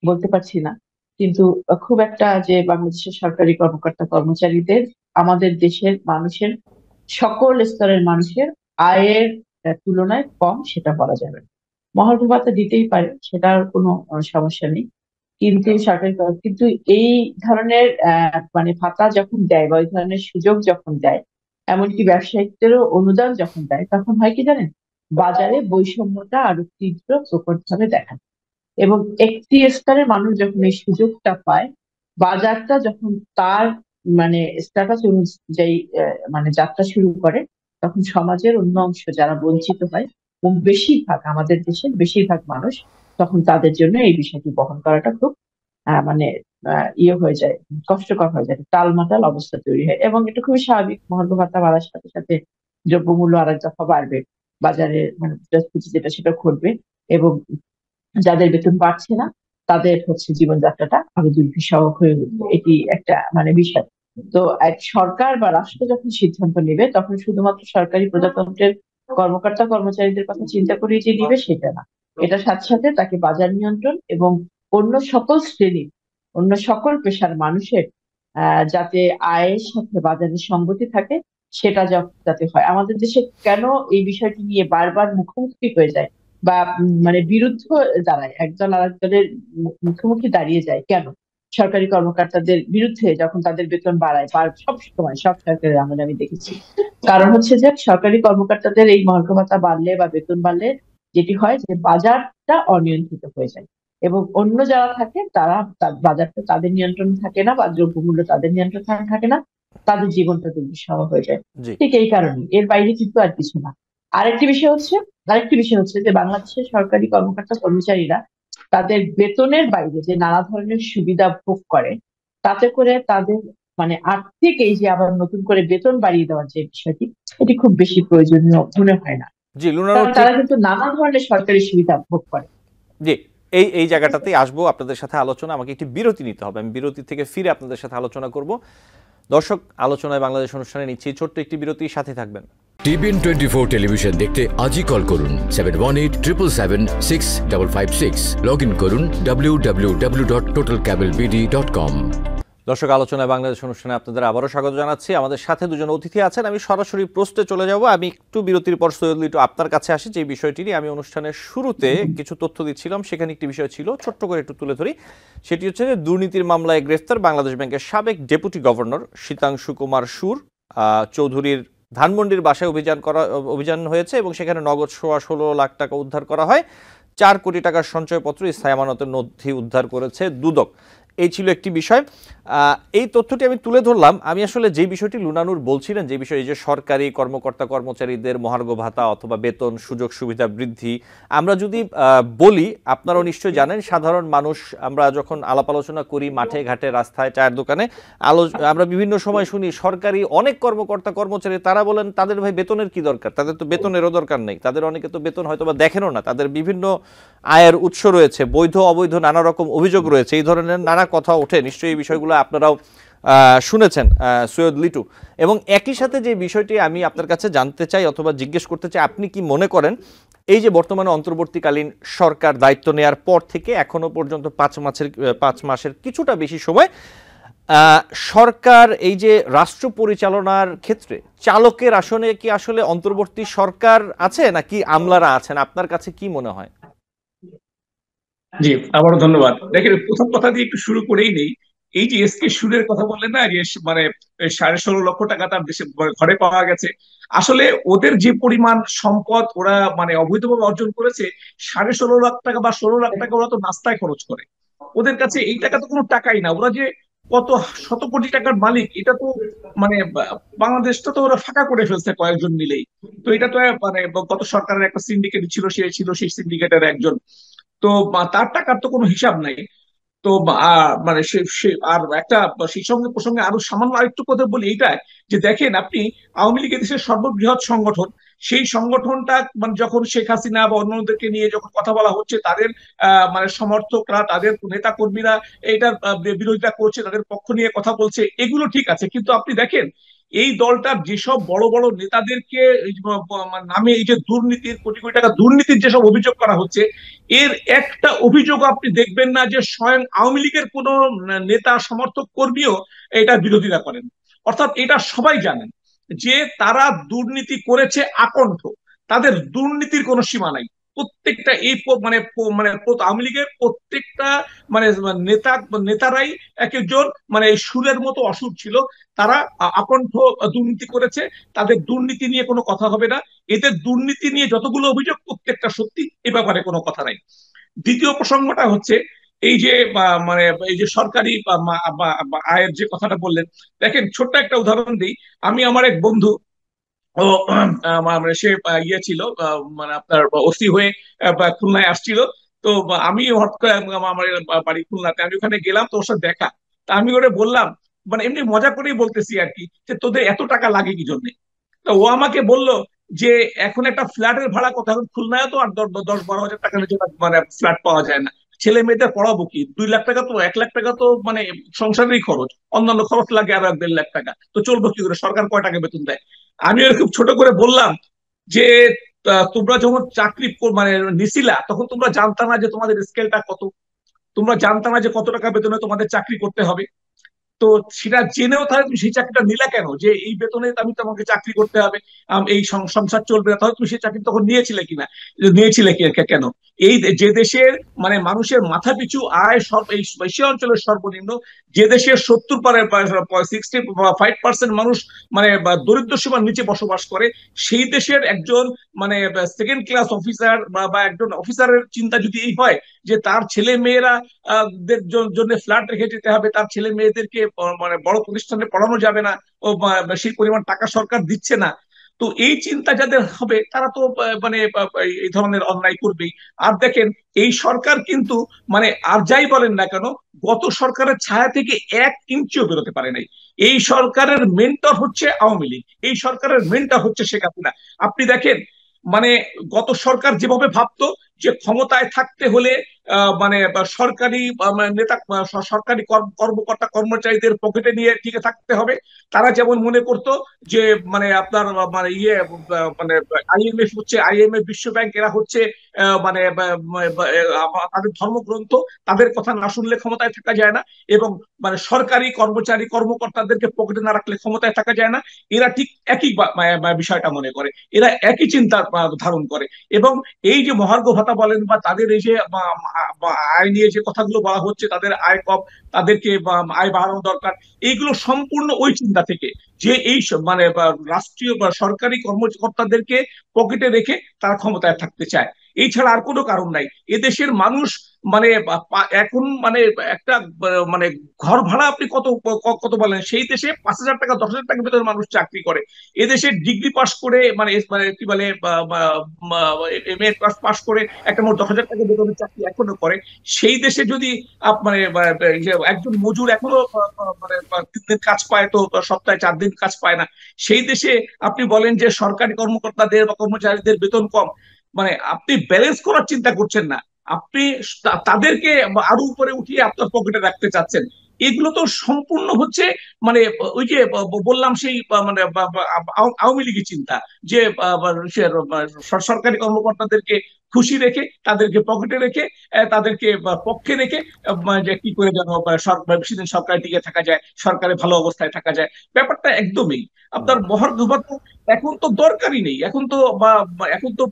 বলতে পারছি না, কিন্তু খুব একটা যে বাংলাদেশের সরকারি কর্মকর্তা কর্মচারীদের আমাদের দেশের মানুষের সকল স্তরের মানুষের আয়ের তুলনায় কম সেটা বলা যাবে না। মহার্ঘ ভাতা দিতেই পারে, সেটার কোনো সমস্যা নেই, কিন্তু কিন্তু এই ধরনের মানে ভাতা যখন দেয় বা ওই ধরনের সুযোগ যখন দেয়, এমনকি ব্যবসায়িকদেরও অনুদান যখন দেয়, তখন হয় কি জানেন, বাজারে বৈষম্যটা আরো তীব্র প্রকটভাবে দেখা যায়। এবং একটি স্তরের মানুষ যখন এই সুযোগটা পায়, বাজারটা যখন তার মানে স্ট্যাটাস অনুযায়ী মানে যাত্রা শুরু করে, তখন সমাজের অন্য অংশ যারা বঞ্চিত হয়, এবং বেশিরভাগ আমাদের দেশের বেশিরভাগ মানুষ, তখন তাদের জন্য এই বিষয়টি বহন করাটা খুব মানে ইয়ে হয়ে যায়, কষ্টকর হয়ে যায়, টালমাটাল অবস্থা তৈরি হয়। এবং এটা খুবই স্বাভাবিক, মহার্ঘ ভাতা বাড়ার সাথে সাথে দ্রব্যমূল্য আরেক দফা বাড়বে, বাজারে মানে মুদ্রাস্ফীতি যেটা সেটা ঘটবে, এবং যাদের বেতন বাড়ছে না তাদের হচ্ছে জীবনযাত্রাটা আরো দুর্বিষহ হয়ে উঠবে। এটি একটা মানে বিষয়। তো এক সরকার বা রাষ্ট্র যখন সিদ্ধান্ত নেবে, তখন শুধুমাত্র সরকারি প্রজাতন্ত্রের কর্মকর্তা কর্মচারীদের কথা চিন্তা করে যে নিবে সেটা না, এটার সাথে সাথে তাকে বাজার নিয়ন্ত্রণ এবং অন্য সকল শ্রেণীর, অন্য সকল পেশার মানুষের যাতে আয়ের সাথে বাজারের সঙ্গতি থাকে, সেটা যাতে হয়। আমাদের দেশে কেন এই বিষয়টি নিয়ে বারবার মুখোমুখি হয়ে যায় বা মানে বিরুদ্ধ দাঁড়ায়, একদল আরেকদলের মুখোমুখি দাঁড়িয়ে যায় কেন? সরকারি কর্মকর্তাদের বিরুদ্ধে যখন তাদের বেতন বাড়ায়, সব সময় সব সরকারের আমলে আমি দেখেছি। কারণ হচ্ছে যে সরকারি কর্মকর্তাদের এই মহার্ঘ ভাতা বাড়লে বা বেতন বাড়লে যেটি হয় যে বাজারটা অনিয়ন্ত্রিত হয়ে যায়, এবং অন্য যারা থাকে তারা বাজারটা তাদের নিয়ন্ত্রণ থাকে না, বা দ্রব্যমূল্য তাদের নিয়ন্ত্রণ থাকে না, তাদের জীবনটা দুর্বিষহ হয়ে যায়। জি। ঠিক এই কারণে, এর বাইরে কিন্তু আর কিছু না। আরেকটি বিষয় হচ্ছে আরেকটি বিষয় হচ্ছে যে বাংলাদেশের সরকারি কর্মকর্তা কর্মচারীরা তাদের বেতনের বাইরে যে নানা ধরনের সুবিধা ভোগ করে, তাতে করে তাদের মানে আর্থিক এই যে আবার নতুন করে বেতন বাড়িয়ে দেওয়ার যে বিষয়টি, এটি খুব বেশি প্রয়োজনীয় মনে হয় না। জি লুনারও কারণ ঠিক। তারা কিন্তু নানা ধরনের সরকারি সুবিধা ভোগ করে। জি, এই জায়গাটাতেই আসবো আপনাদের সাথে আলোচনা। আমাকে একটি বিরতি নিতে হবে, আমি বিরতি থেকে ফিরে আপনাদের সাথে আলোচনা করব। দর্শক, আলোচনায় বাংলাদেশ অনুষ্ঠানে নিচ্ছি ছোট্ট একটি বিরতি, সাথে থাকবেন। TBN 24 টেলিভিশন দেখতে আজই কল করুন 7187776556। লগ ইন করুন www.totalcablebd.com। দর্শক, আলোচনায় বাংলাদেশ অনুষ্ঠানে আপনাদের আবারও স্বাগত জানাচ্ছি। আমাদের সাথে দুজন অতিথি আছেন, আমি সরাসরি প্রশ্নে চলে যাব। আমি একটু বিরতির পর সৈয়দ লিটু আপনার কাছে আসি। যে বিষয়টি নিয়ে আমি অনুষ্ঠানের শুরুতে কিছু তথ্য দিচ্ছিলাম, সেখানে একটি বিষয় ছিল, ছোট্ট করে একটু তুলে ধরি। সেটি হচ্ছে যে দুর্নীতির মামলায় গ্রেফতার বাংলাদেশ ব্যাংকের সাবেক ডেপুটি গভর্নর শীতাংশু কুমার সুর চৌধুরীর ধানমন্ডির বাসায় অভিযান হয়েছে, এবং সেখানে নগদ 16 লাখ টাকা উদ্ধার করা হয়। 4 কোটি টাকার সঞ্চয়পত্র, স্থায়ী আমানতের নথি উদ্ধার করেছে দুদক। এই ছিল একটি বিষয়। এই তথ্যটি আমি তুলে ধরলাম। আমি আসলে যে বিষয়টি লুনানুর বলছিলেন, যে বিষয়, যে সরকারি কর্মকর্তা কর্মচারীদের মহার্ঘ ভাতা অথবা বেতন সুযোগ সুবিধা বৃদ্ধি, আমরা যদি বলি, আপনারাও নিশ্চয়ই জানেন, সাধারণ মানুষ আমরা যখন আলাপ আলোচনা করি মাঠে ঘাটে রাস্তায় চায়ের দোকানে, আমরা বিভিন্ন সময় শুনি সরকারি অনেক কর্মকর্তা কর্মচারী তারা বলেন তাদের ভাই বেতনের কি দরকার, তাদের তো বেতনেরও দরকার নেই, তাদের অনেকে তো বেতন হয়তো বা দেখেনও না, তাদের বিভিন্ন আয়ের উৎস রয়েছে, বৈধ অবৈধ নানা রকম অভিযোগ রয়েছে, এই ধরনের নানা কথা ওঠে। নিশ্চয়ই এই বিষয়গুলো আপনারাও শুনেছেন সৈয়দ লিটু। এবং একই সাথে যে বিষয়টি আমি আপনার কাছে জানতে চাই অথবা জিজ্ঞেস করতে চাই, আপনি কি মনে করেন এই যে বর্তমানে অন্তর্বর্তীকালীন সরকার দায়িত্ব নেওয়ার পর থেকে এখনো পর্যন্ত 5 মাসের কিছুটা বেশি সময় সরকার এই যে রাষ্ট্র পরিচালনার ক্ষেত্রে চালকের আসনে কি আসলে অন্তর্বর্তী সরকার আছে নাকি আমলারা আছেন? আপনার কাছে কি মনে হয়? জি, আবারও ধন্যবাদ। দেখেন, প্রথম কথা দিয়ে একটু শুরু করেই নেই। এই যে এসকে সুরের কথা বললেন না, যে মানে 16.5 লক্ষ টাকা তার দেশে ঘরে পাওয়া গেছে, আসলে ওদের যে পরিমাণ সম্পদ ওরা মানে অবৈধভাবে অর্জন করেছে, 16.5 লাখ টাকা বা 16 লাখ টাকা ওরা তো নাস্তায় খরচ করে। ওদের কাছে এই টাকা তো কোনো টাকাই না। ওরা যে কত শত কোটি টাকার মালিক, এটা তো মানে বাংলাদেশটা তো ওরা ফাঁকা করে ফেলছে কয়েকজন মিলেই। তো এটা তো মানে গত সরকারের একটা সিন্ডিকেট ছিল, সে ছিল সেই সিন্ডিকেটের একজন। তো তার টাকার তো কোনো হিসাব নাই। তো মানে আর একটা সেই সঙ্গে প্রসঙ্গে আরো সামান্য আরেকটু কথা বলি, এইটা যে দেখেন আপনি, আওয়ামী লীগ দেশের সর্ববৃহৎ সংগঠন, সেই সংগঠনটা মানে যখন শেখ হাসিনা বা অন্যদেরকে নিয়ে যখন কথা বলা হচ্ছে, তাদের মানে সমর্থকরা, তাদের নেতা কর্মীরা এইটার বিরোধিতা করছে, তাদের পক্ষ নিয়ে কথা বলছে, এগুলো ঠিক আছে। কিন্তু আপনি দেখেন এই দলটার যেসব বড় বড় নেতাদেরকে নামে এই যে দুর্নীতির, কোটি কোটি টাকা দুর্নীতির যেসব অভিযোগ করা হচ্ছে, এর একটা অভিযোগ আপনি দেখবেন না যে স্বয়ং আওয়ামী লীগের কোন নেতা সমর্থক কর্মীও এটা বিরোধিতা করেন। অর্থাৎ এটা সবাই জানেন যে তারা দুর্নীতি করেছে আকণ্ঠ, তাদের দুর্নীতির কোনো সীমা নাই। প্রত্যেকটা এই মানে মানে আওয়ামী লীগের প্রত্যেকটা মানে নেতারাই এক একজন মানে এই সুরের মতো অসুর ছিল। তারা আকণ্ঠ দুর্নীতি করেছে, তাদের দুর্নীতি নিয়ে কোনো কথা হবে না। এদের দুর্নীতি নিয়ে যতগুলো অভিযোগ প্রত্যেকটা সত্যি, এ ব্যাপারে কোনো কথা নাই। দ্বিতীয় প্রসঙ্গটা হচ্ছে এই যে মানে এই যে সরকারি আয়ের যে কথাটা বললেন, দেখেন ছোট্ট একটা উদাহরণ দিই। আমি আমার এক বন্ধু, ও মানে সে ইয়ে ছিল, মানে আপনার ওসি হয়ে খুলনায় আসছিল। তো আমি হঠাৎ করে আমার বাড়ি খুলনাতে, আমি ওখানে গেলাম, তো ওর সাথে দেখা। তা আমি ওরে বললাম, মানে এমনি মজা করেই বলতেছি আর কি, যে তোদের এত টাকা লাগে কি জন্য। তো ও আমাকে বলল যে এখন একটা ফ্ল্যাটের ভাড়া কত, এখন খুলনায় তো আর 10-12 হাজার টাকার নিচে মানে ফ্ল্যাট পাওয়া যায় না। ছেলে মেয়েদের পড়াবো কি, 2 লাখ টাকা তো, 1 লাখ টাকা তো মানে সংসারেরই খরচ, অন্যান্য খরচ লাগে আরো 1-1.5 লাখ টাকা, তো চলবো কি করে, সরকার কয় টাকা বেতন দেয়। আমি ওর খুব ছোট করে বললাম যে তোমরা যখন চাকরি মানে নিছিলা, তখন তোমরা জানতা না যে তোমাদের স্কেলটা কত, তোমরা জানতা না যে কত টাকা বেতনে তোমাদের চাকরি করতে হবে। তো সেটা জেনেও তাহলে তুমি সেই চাকরিটা নিলা কেন, যে এই বেতনে আমি তোমাকে চাকরি করতে হবে, এই সংসার চলবে না, তাহলে তুমি সেই চাকরি তখন নিয়েছিলে কিনা, নিয়েছিলে কেন। এই যে দেশের মানে মানুষের মাথা পিছু আয় এই এশিয়া অঞ্চলের সর্বনিম্ন, যে দেশের 65% মানুষ মানে দরিদ্র সীমার নিচে বসবাস করে, সেই দেশের একজন মানে সেকেন্ড ক্লাস অফিসার বা একজন অফিসারের চিন্তা যদি এই হয় যে তার ছেলে মেয়েরা জন্য ফ্ল্যাট রেখে যেতে হবে, তার ছেলে মেয়েদেরকে মানে বড় প্রতিষ্ঠানে পড়ানো যাবে না, ও বেশি পরিমাণ টাকা সরকার দিচ্ছে না, তো এই চিন্তা যাদের হবে তারা তো মানে এই ধরনের অন্যায় করবেই। আর দেখেন এই সরকার কিন্তু মানে আর যাই বলেন না কেন, গত সরকারের ছায়া থেকে 1 ইঞ্চিও বেরোতে পারে নাই। এই সরকারের মেন্টর হচ্ছে আওয়ামী লীগ, এই সরকারের মেন্টর হচ্ছে শেখ হাসিনা। আপনি দেখেন মানে গত সরকার যেভাবে ভাবতো যে ক্ষমতায় থাকতে হলে মানে সরকারি নেতা, সরকারি কর্মকর্তা কর্মচারীদের পকেটে নিয়ে টিকে থাকতে হবে, তারা যেমন মনে করতো যে মানে আপনার মানে ইয়ে মানে আইএমএফ হচ্ছে, আইএমএফ বিশ্ব ব্যাংক এরা হচ্ছে মানে তাদের ধর্মগ্রন্থ, তাদের কথা না শুনলে ক্ষমতায় থাকা যায় না, এবং মানে সরকারি কর্মচারী কর্মকর্তাদেরকে পকেটে না রাখলে ক্ষমতায় থাকা যায় না। এরা ঠিক একই বিষয়টা মনে করে, এরা একই চিন্তা ধারণ করে। এবং এই যে মহার্ঘ ভাতা বলেন বা তাদের এই যে আয় নিয়ে যে কথাগুলো বলা হচ্ছে, তাদের আয় কম, তাদেরকে আয় বাড়ানো দরকার, এইগুলো সম্পূর্ণ ওই চিন্তা থেকে যে এই মানে রাষ্ট্রীয় বা সরকারি কর্মকর্তাদেরকে পকেটে রেখে তারা ক্ষমতায় থাকতে চায়। এই ছাড়া আর কোনো কারণ নাই। এদেশের মানুষ মানে এখন মানে একটা মানে ঘর ভাড়া আপনি কত কত বলেন, সেই দেশে 5,000 টাকা 10,000 টাকা বেতনের মানুষ চাকরি করে। এদেশে ডিগ্রি পাস করে মানে মানে কি বলে এমএ পাস করে একটা মোট 10,000 টাকা বেতনের চাকরি এখনো করে। সেই দেশে যদি মানে একজন মজুর এখনো মানে 3 দিন কাজ পায়, তো সপ্তাহে 4 দিন কাজ পায় না। সেই দেশে আপনি বলেন যে সরকারি কর্মকর্তাদের বা কর্মচারীদের বেতন কম, মানে আপনি ব্যালেন্স করার চিন্তা করছেন না, আপনি তাদেরকে আরো উপরে উঠিয়ে আপনার পকেটে রাখতে চাচ্ছেন। এগুলো তো সম্পূর্ণ হচ্ছে মানে ওই যে বললাম সেই মানে আওয়ামী লীগের চিন্তা, যে সরকারি কর্মকর্তাদেরকে খুশি রেখে, তাদেরকে পকেটে রেখে, তাদেরকে পক্ষে রেখে যে কি করে যেন বেশি দিন সরকারে টিকে থাকা যায়, সরকারে ভালো অবস্থায় থাকা যায়। ব্যাপারটা একদমই আপনার মহার্ঘ ভাতা এখন তো দরকারই নেই। এখন তো এখন তো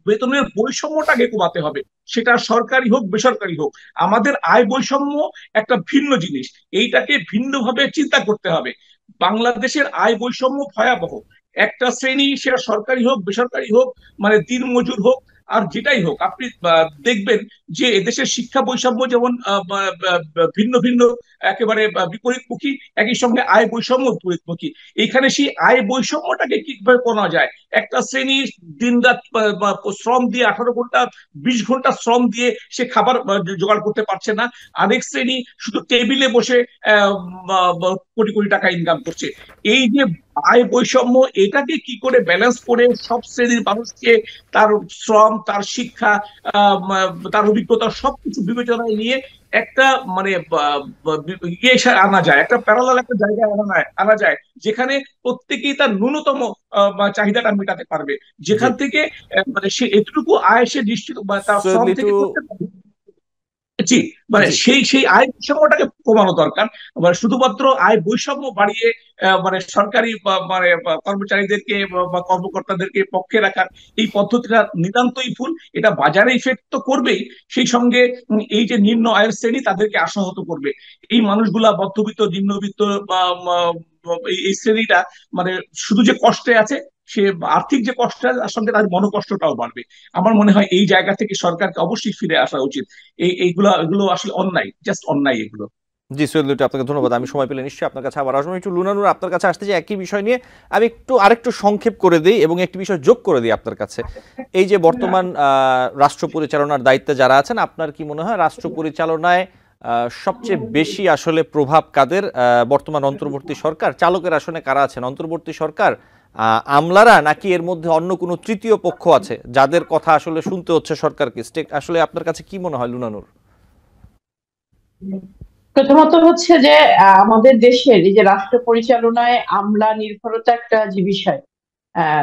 বেতনের বৈষম্যটাকে কমাতে হবে, সেটা সরকারি হোক বেসরকারি হোক। আমাদের আয় বৈষম্য একটা ভিন্ন জিনিস, এইটাকে ভিন্নভাবে চিন্তা করতে হবে। বাংলাদেশের আয় বৈষম্য ভয়াবহ। একটা শ্রেণী, সেটা সরকারি হোক বেসরকারি হোক, মানে দিনমজুর হোক আর যেটাই হোক, আপনি দেখবেন যে এদেশের শিক্ষা বৈষম্য যেমন ভিন্ন ভিন্ন একেবারে বিপরীতমুখী, একই সঙ্গে আয় বৈষম্য বিপরীতমুখী। এখানে সেই আয় বৈষম্যটাকে কিভাবে করা যায়, একটা শ্রেণী দিন রাত শ্রম দিয়ে 18 ঘন্টা 20 ঘন্টা শ্রম দিয়ে সে খাবার জোগাড় করতে পারছে না, আরেক শ্রেণী শুধু টেবিলে বসে কোটি কোটি টাকা ইনকাম করছে। এই যে আয় বৈষম্য, এটাকে কি করে ব্যালেন্স করে সব শ্রেণীর মানুষকে তার শ্রম, তার শিক্ষা, তার অভিজ্ঞতা সবকিছু বিবেচনায় নিয়ে একটা মানে ইয়ে আনা যায়, একটা প্যারালাল একটা জায়গায় আনা যায়, যেখানে প্রত্যেকেই তার ন্যূনতম চাহিদাটা মেটাতে পারবে, যেখান থেকে মানে সে এতটুকু আয় সে নিশ্চিত তার শ্রম থেকে করতে পারবে। জি, মানে জি সেই সেই আয় বৈষম্যটাকে কমানো দরকার। মানে শুধুমাত্র আয় বৈষম্য বাড়িয়ে মানে সরকারি কর্মচারীদেরকে বা কর্মকর্তাদেরকে পক্ষে রাখার এই পদ্ধতিটা নিতান্তই ভুল। এটা বাজারে ইফেক্ট তো করবেই, সেই সঙ্গে এই যে নিম্ন আয়ের শ্রেণী তাদেরকে আশাহত করবে। এই মানুষগুলা মধ্যবিত্ত নিম্নবিত্ত বা এই শ্রেণীটা মানে শুধু যে কষ্টে আছে, সে আর্থিক যে কষ্ট আছে তার সঙ্গে তার মনোকষ্টটাও বাড়বে। আমার মনে হয় এই জায়গা থেকে সরকারকে অবশ্যই ফিরে আসা উচিত। এগুলো আসলে অন্যায়, জাস্ট অন্যায় এগুলো। জি সৈয়দ লিটু, আপনাকে ধন্যবাদ। আমি সময় পেলে নিশ্চয়ই আপনার কাছে আবার আসবো। একটু লুনানুর আপনার কাছে আসতে চাই একই বিষয় নিয়ে। আমি একটু আরেকটু সংক্ষেপ করে দিই এবং একটি বিষয় যোগ করে দিই আপনার কাছে। এই যে বর্তমান রাষ্ট্র পরিচালনার দায়িত্বে যারা আছেন, আপনার কি মনে হয় রাষ্ট্র পরিচালনায় সবচেয়ে বেশি আসলে প্রভাব কাদের? বর্তমান অন্তর্বর্তী সরকার, চালকের আসনে কারা আছেন? অন্তর্বর্তী সরকার, আমলারা, নাকি এর মধ্যে অন্য কোনো তৃতীয় পক্ষ আছে যাদের কথা আসলে শুনতে হচ্ছে সরকারকে? আসলে আপনার কাছে কি মনে হয় লুনানুর? প্রথমত হচ্ছে যে আমাদের দেশের এই যে রাষ্ট্র পরিচালনায় আমলা নির্ভরতা একটা যে বিষয়,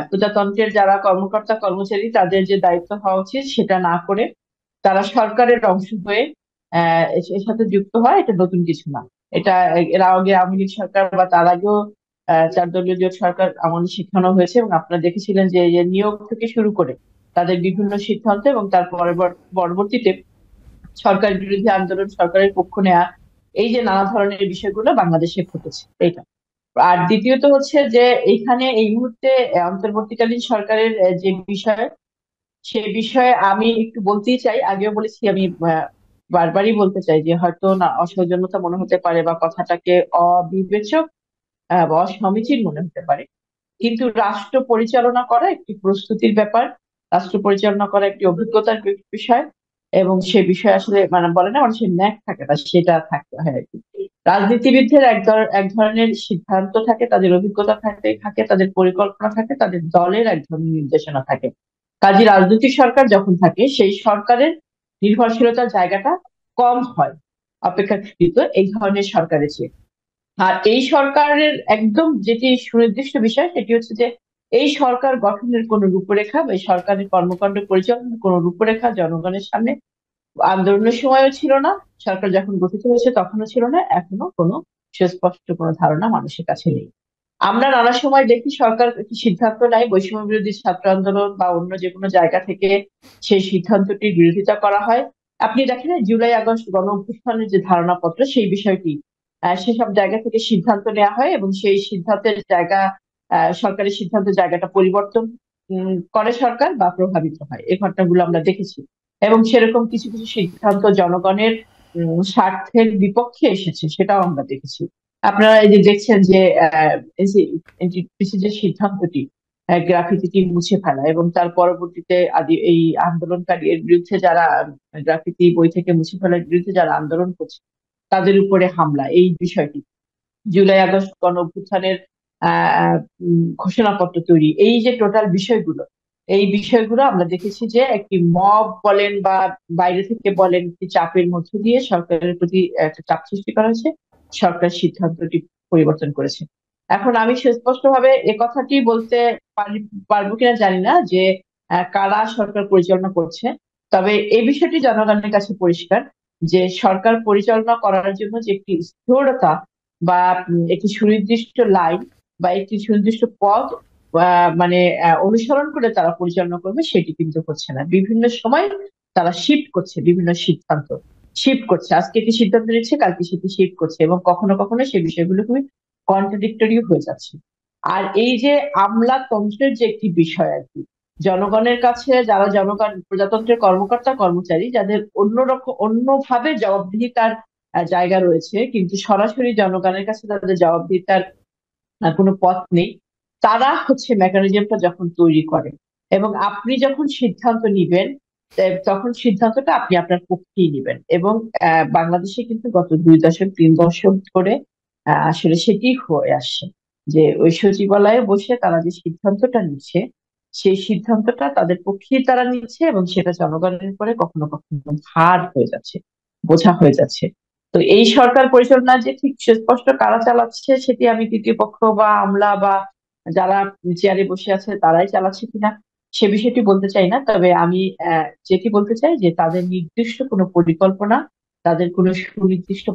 প্রজাতন্ত্রের যারা কর্মকর্তা কর্মচারী তাদের যে দায়িত্ব হওয়া উচিত সেটা না করে তারা সরকারের অংশ হয়ে এর সাথে যুক্ত হয়, এটা নতুন কিছু না। এটা এর আগে আওয়ামী লীগ সরকার বা তার আগেও 4 দলীয় জোট সরকার আমাদের শেখানো হয়েছে, এবং আপনারা দেখেছিলেন যে এই যে নিয়োগ থেকে শুরু করে তাদের বিভিন্ন সিদ্ধান্ত এবং তার পরবর্তীতে সরকার বিরোধী আন্দোলন, সরকারের পক্ষ নেওয়া, এই যে নানা ধরনের বিষয়গুলো বাংলাদেশে ঘটেছে এটা। আর দ্বিতীয়ত হচ্ছে যে এইখানে এই মুহূর্তে অন্তর্বর্তীকালীন সরকারের যে বিষয়, সে বিষয়ে আমি একটু বলতেই চাই, আগেও বলেছি আমি, বারবারই বলতে চাই যে হয়তো না অসৌজন্যতা মনে হতে পারে বা কথাটাকে অবিবেচক বা অসমীচীন মনে হতে পারে, কিন্তু রাষ্ট্র পরিচালনা করা একটি প্রস্তুতির ব্যাপার, রাষ্ট্র পরিচালনা করা একটি অভিজ্ঞতার বিষয়, এবং সে বিষয়ে আসলে মানে বলে না মানুষের ন্যাক থাকে না, সেটা থাকতে হয় আর কি। রাজনীতিবিদদের এক ধরনের সিদ্ধান্ত থাকে, তাদের অভিজ্ঞতা থাকে, তাদের পরিকল্পনা থাকে, তাদের দলের এক ধরনের নির্দেশনা থাকে। কাজী রাজনৈতিক সরকার যখন থাকে সেই সরকারের নির্ভরশীলতার জায়গাটা কম হয় অপেক্ষাকৃত এই ধরনের সরকারের চেয়ে। আর এই সরকারের একদম যেটি সুনির্দিষ্ট বিষয় সেটি হচ্ছে যে এই সরকার গঠনের কোনো রূপরেখা বা এই সরকারের কর্মকাণ্ড পরিচালনার কোনো রূপরেখা জনগণের সামনে আন্দোলনের সময়ও ছিল না, সরকার যখন গঠিত হয়েছে তখনও ছিল না, এখনো কোনো সুস্পষ্ট কোনো ধারণা মানুষের কাছে নেই। আমরা নানা সময় দেখি সরকার একটি সিদ্ধান্ত নেয়, বৈষম্য বিরোধী ছাত্র আন্দোলন বা অন্য যে কোনো জায়গা থেকে সেই সিদ্ধান্তটির বিরোধিতা করা হয়। আপনি দেখেন জুলাই আগস্ট গণ অভ্যুত্থানের যে ধারণাপত্র সেই বিষয়টি, সেসব জায়গা থেকে সিদ্ধান্ত নেওয়া হয় এবং সেই সিদ্ধান্তের জায়গা, সরকারি সিদ্ধান্তের জায়গাটা পরিবর্তন করে সরকার বা প্রভাবিত হয়, এই ঘটনাগুলো আমরা দেখেছি। এবং সেরকম কিছু কিছু সিদ্ধান্ত জনগণের স্বার্থের বিপক্ষে এসেছে, সেটাও আমরা দেখেছি। আপনারা এই যে দেখছেন যে এনটিপিসি যে সিদ্ধান্তটি, গ্রাফিতিটি মুছে ফেলা এবং তার পরবর্তীতে এই আন্দোলনকারী এর বিরুদ্ধে যারা, গ্রাফিতি বই থেকে মুছে ফেলার বিরুদ্ধে যারা আন্দোলন করছে তাদের উপরে হামলা, এই বিষয়টি, জুলাই আগস্ট গণ অভ্যুত্থানের ঘোষণাপত্র তৈরি, এই যে টোটাল বিষয়গুলো, এই বিষয়গুলো আমরা দেখেছি যে একটি মব বলেন বা বাইরে থেকে বলেন একটি চাপের মধ্য দিয়ে সরকারের প্রতি একটা চাপ সৃষ্টি করা হয়েছে, সরকার সিদ্ধান্তটি পরিবর্তন করেছে। এখন আমি সুস্পষ্টভাবে এ কথাটি বলতে পারবো কিনা জানি না যে কারা সরকার পরিচালনা করছে, তবে এই বিষয়টি জনগণের কাছে পরিষ্কার যে সরকার পরিচালনা করার জন্য যে একটি স্থিরতা বা একটি সুনির্দিষ্ট লাইন বা একটি সুনির্দিষ্ট পথ মানে অনুসরণ করে তারা পরিচালনা করবে, সেটি কিন্তু হচ্ছে না। বিভিন্ন সময় তারা শিফট করছে, বিভিন্ন সিদ্ধান্ত শিফট করছে, আজকে একটি সিদ্ধান্ত নিচ্ছে কালকে সেটি শিফট করছে, এবং কখনো কখনো সেই বিষয়গুলো খুবই কন্ট্রাডিক্টরিও হয়ে যাচ্ছে। আর এই যে আমলাতন্ত্রের যে একটি বিষয় আর কি, জনগণের কাছে যারা জনগণ প্রজাতন্ত্রের কর্মকর্তা কর্মচারী যাদের অন্যরকম অন্যভাবে জবাবদিহিতার জায়গা রয়েছে, কিন্তু সরাসরি জনগণের কাছে তাদের জবাবদিহিতার কোনো পথ নেই, তারা হচ্ছে মেকানিজমটা যখন তৈরি করে এবং আপনি যখন সিদ্ধান্ত নিবেন, তখন সিদ্ধান্তটা আপনি আপনার পক্ষেই নিবেন। এবং বাংলাদেশে কিন্তু গত 2 দশক 3 দশক ধরে আসলে সেটি হয়ে আসছে যে ওই সচিবালয়ে বসে তারা যে সিদ্ধান্তটা নিচ্ছে সেই সিদ্ধান্তটা তাদের পক্ষেই তারা নিচ্ছে এবং সেটা জনগণের পরে কখনো কখনো ভার হয়ে যাচ্ছে, বোঝা হয়ে যাচ্ছে। তো এই সরকার পরিচালনা যে ঠিক সুস্পষ্ট কারা চালাচ্ছে সেটি আমি তৃতীয় পক্ষ বা আমলা বা যারা চেয়ারে বসে আছে তারাই চালাচ্ছে কিনা সে বিষয়টি বলতে চাই না, তবে আমি যেটি বলতে চাই যে তাদের নির্দিষ্ট কোনো পরিকল্পনা তাদের কোনো সুনির্দিষ্ট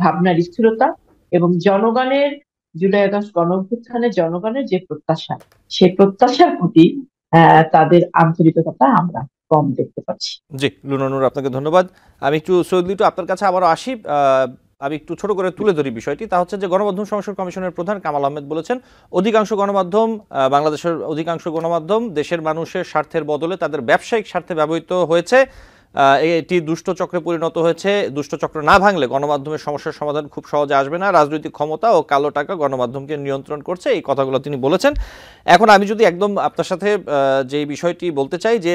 ভাবনার স্থিরতা এবং জনগণের জুলাই আগস্ট গণ অভ্যুত্থানে জনগণের যে প্রত্যাশা, সেই প্রত্যাশার প্রতি তাদের আন্তরিকতা আমরা কম দেখতে পাচ্ছি। জি, লুনা নূর, আপনাকে ধন্যবাদ। আমি একটু সৈয়দ লিটু আপনার কাছে আবারও আসি। আমি একটু ছোট করে তুলে ধরি বিষয়টি। তা হচ্ছে যে গণমাধ্যম সংস্কার কমিশনের প্রধান কামাল আহমেদ বলেছেন, অধিকাংশ গণমাধ্যম, বাংলাদেশের অধিকাংশ গণমাধ্যম দেশের মানুষের স্বার্থের বদলে তাদের ব্যবসায়িক স্বার্থে ব্যবহৃত হয়েছে। এটি দুষ্ট চক্রে পরিণত হয়েছে। দুষ্ট চক্র না ভাঙলে গণমাধ্যমের সমস্যার সমাধান খুব সহজে আসবে না। রাজনৈতিক ক্ষমতা ও কালো টাকা গণমাধ্যমকে নিয়ন্ত্রণ করছে। এই কথাগুলো তিনি বলেছেন। এখন আমি যদি একদম আপনার সাথে যে বিষয়টি বলতে চাই, যে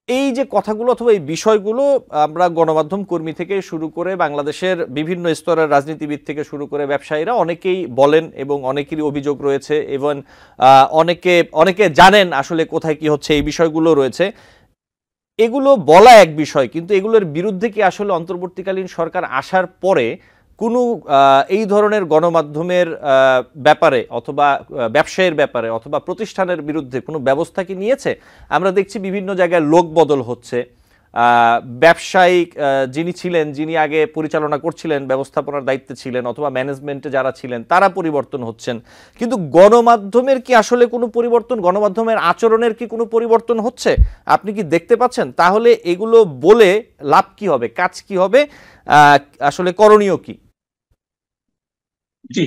এই যে কথাগুলো অথবা এই বিষয়গুলো আমরা গণমাধ্যম কর্মী থেকে শুরু করে বাংলাদেশের বিভিন্ন স্তরের রাজনীতিবিদ থেকে শুরু করে ব্যবসায়ীরা অনেকেই বলেন এবং অনেকেরই অভিযোগ রয়েছে, এবং অনেকে জানেন আসলে কোথায় কি হচ্ছে, এই বিষয়গুলো রয়েছে। এগুলো বলা এক বিষয়, কিন্তু এগুলোর বিরুদ্ধে কি আসলে অন্তর্বর্তীকালীন সরকার আসার পরে কোনো এই ধরনের গণমাধ্যমের ব্যাপারে অথবা ব্যবসায়ের ব্যাপারে অথবা প্রতিষ্ঠানের বিরুদ্ধে কোনো ব্যবস্থা কি নিয়েছে? আমরা দেখছি বিভিন্ন জায়গায় লোক বদল হচ্ছে। ব্যবসায়িক যিনি আগে পরিচালনা করছিলেন, ব্যবস্থাপনার দায়িত্বে ছিলেন অথবা ম্যানেজমেন্টে যারা ছিলেন তারা পরিবর্তন হচ্ছেন, কিন্তু গণমাধ্যমের কি আসলে কোনো পরিবর্তন, গণমাধ্যমের আচরণের কি কোনো পরিবর্তন হচ্ছে? আপনি কি দেখতে পাচ্ছেন? তাহলে এগুলো বলে লাভ কি হবে, কাজ কি হবে, আসলে করণীয় কি? জি,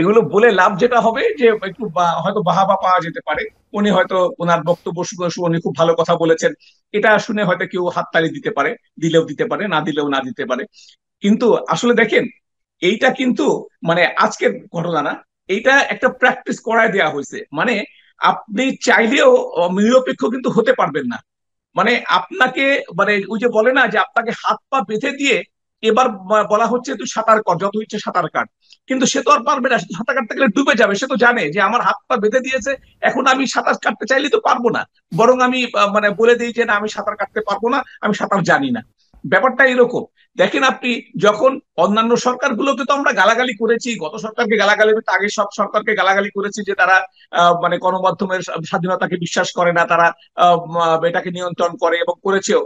এগুলো বলে লাভ যেটা হবে যে একটু হয়তো বাহাবা পাওয়া যেতে পারে, উনি হয়তো ওনার বক্তব্য শুনে উনি খুব ভালো কথা বলেছেন, এটা শুনে হয়তো কেউ হাততালি দিতে পারে, দিলেও দিতে পারে, না দিলেও না দিতে পারে। কিন্তু আসলে দেখেন, এইটা কিন্তু মানে আজকের ঘটনা না, এইটা একটা প্র্যাকটিস করায় দেওয়া হয়েছে। মানে আপনি চাইলেও নিরপেক্ষ কিন্তু হতে পারবেন না। মানে আপনাকে, মানে ওই যে বলে না যে আপনাকে হাত পা বেঁধে দিয়ে এবার বলা হচ্ছে তুই সাঁতার কর, যত ইচ্ছে সাঁতার কাট, কিন্তু সে তো আর পারবে না, সাঁতার কাটতে গেলে ডুবে যাবে। সে তো জানে যে আমার হাত পা বেঁধে দিয়েছে, এখন আমি সাঁতার কাটতে চাইলে তো পারবো না, বরং আমি মানে বলে দিই যে না, আমি সাঁতার কাটতে পারবো না, আমি সাঁতার জানি না। ব্যাপারটা এরকম। দেখেন আপনি, যখন অন্যান্য সরকারগুলোকে তো আমরা গালাগালি করেছি, গত সরকারকে গালাগালি, আগে সব সরকারকে গালাগালি করেছি যে তারা মানে গণমাধ্যমের স্বাধীনতাকে বিশ্বাস করে না, তারা এটাকে নিয়ন্ত্রণ করে এবং করেছেও।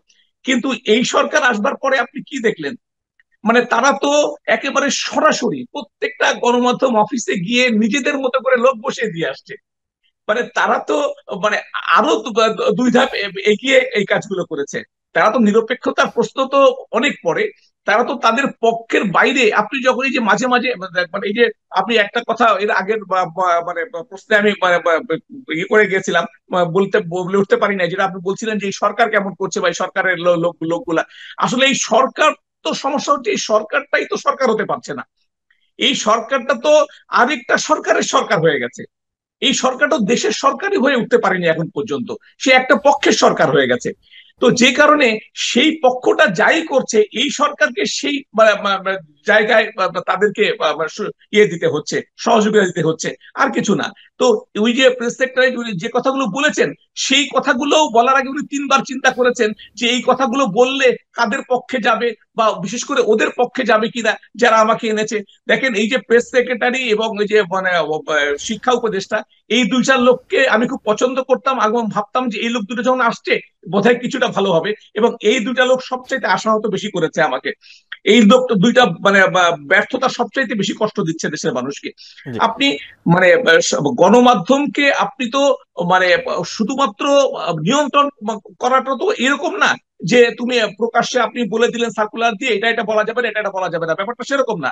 কিন্তু এই সরকার আসবার পরে আপনি কি দেখলেন? মানে তারা তো একেবারে সরাসরি প্রত্যেকটা গণমাধ্যম অফিসে গিয়ে নিজেদের মতো করে লোক বসিয়ে দিয়ে আসছে। মানে তারা তো মানে আরো দুই ধাপ এগিয়ে এই কাজগুলো করেছে। তারা তো নিরপেক্ষতার প্রশ্ন তো অনেক পরে, তারা তো তাদের পক্ষের বাইরে। আপনি যখন এই যে মাঝে মাঝে মানে এই যে আপনি একটা কথা এর আগের মানে প্রশ্নে আমি ইয়ে করে গেছিলাম, বলে উঠতে পারি না, যেটা আপনি বলছিলেন যে এই সরকার কেমন করছে বা এই সরকারের লোকগুলা। আসলে এই সরকার, তো সমস্যা হচ্ছে এই সরকারটাই তো সরকার হতে পারছে না। এই সরকারটা তো আরেকটা সরকারের সরকার হয়ে গেছে। এই সরকারটা দেশের সরকারই হয়ে উঠতে পারেনি এখন পর্যন্ত, সে একটা পক্ষের সরকার হয়ে গেছে। তো যে কারণে সেই পক্ষটা যাই করছে, এই সরকারকে সেই জায়গায় তাদেরকে ইয়ে দিতে হচ্ছে, সহযোগিতা দিতে হচ্ছে, আর কিছু না। তো ওই যে প্রেস সেক্টরে যে কথাগুলো বলেছেন, সেই কথাগুলো বলার আগে উনি তিনবার চিন্তা করেছেন যে এই কথাগুলো বললে কাদের পক্ষে যাবে, বা বিশেষ করে ওদের পক্ষে যাবে কিনা যারা আমাকে এনেছে। দেখেন, এই যে প্রেস সেক্রেটারি এবং এই যে মানে শিক্ষা উপদেষ্টা, এই দুই চার লোককে আমি খুব পছন্দ করতাম এবং ভাবতাম যে এই লোক দুটো যখন আসছে বোধহয় কিছুটা ভালো হবে, এবং এই দুইটা লোক সবচাইতে আশাহত বেশি করেছে আমাকে। এই লোক দুইটা মানে ব্যর্থতা সবচাইতে বেশি কষ্ট দিচ্ছে দেশের মানুষকে। আপনি মানে গণমাধ্যমকে আপনি তো মানে শুধুমাত্র নিয়ন্ত্রণ করাটা তো এরকম না যে তুমি প্রকাশ্যে আপনি বলে দিলেন সার্কুলার দিয়ে এটা বলা যাবে না, এটা বলা যাবে না, ব্যাপারটা সেরকম না।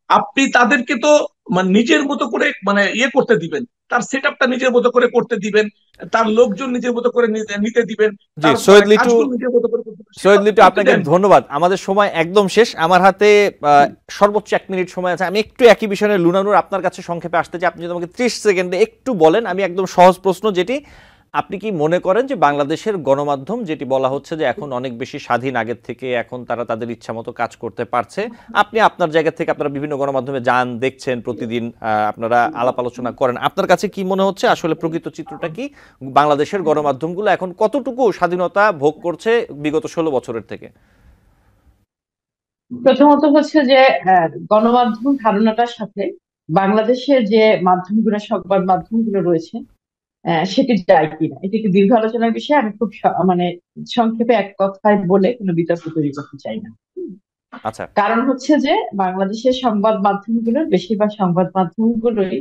আপনি তাদেরকে তো মানে নিজের মতো করে মানে ইয়ে করতে দিবেন, তার সেট আপটা নিজের মতো করে করতে দিবেন, তার লোকজন নিজের মতো করে নিতে দিবেন, জি, তার সৈয়দ লিটু, কাজগুলো নিজের মতো করে করতে দিবেন। সৈয়দ লিটু, আপনাকে ধন্যবাদ। আমাদের সময় একদম শেষ, আমার হাতে সর্বোচ্চ 1 মিনিট সময় আছে। আমি একটু একই বিষয়ে লুনা নূর আপনার কাছে সংক্ষেপে আসতে চাই, আপনি যদি আমাকে 30 সেকেন্ডে একটু বলেন। আমি একদম সহজ প্রশ্ন, যেটি আপনি কি মনে করেন যে বাংলাদেশের গণমাধ্যম, যেটি বলা হচ্ছে যে এখন অনেক বেশি স্বাধীন আগের থেকে, এখন তারা তাদের ইচ্ছা মতো কাজ করতে পারছে, আপনি আপনার জায়গা থেকে আপনারা বিভিন্ন গণমাধ্যমে যান, দেখছেন, প্রতিদিন আপনারা আলাপ আলোচনা করেন, আপনার কাছে কি মনে হচ্ছে আসলে প্রকৃত চিত্রটা কি? বাংলাদেশের গণমাধ্যমগুলো এখন কতটুকু স্বাধীনতা ভোগ করছে বিগত 16 বছরের থেকে? প্রথমত হচ্ছে যে গণমাধ্যম ধারণাটার সাথে বাংলাদেশের যে মাধ্যমগুলো, সংবাদ মাধ্যমগুলো রয়েছে, সেটি যায় কিনা, এটি একটি দীর্ঘ আলোচনার বিষয়। আমি খুব মানে সংক্ষেপে এক কথায় বলে কোনো বিতর্ক তৈরি করতে চাই না। আচ্ছা। কারণ হচ্ছে যে বাংলাদেশের সংবাদ মাধ্যমগুলোর বেশিরভাগ সংবাদ মাধ্যমগুলোই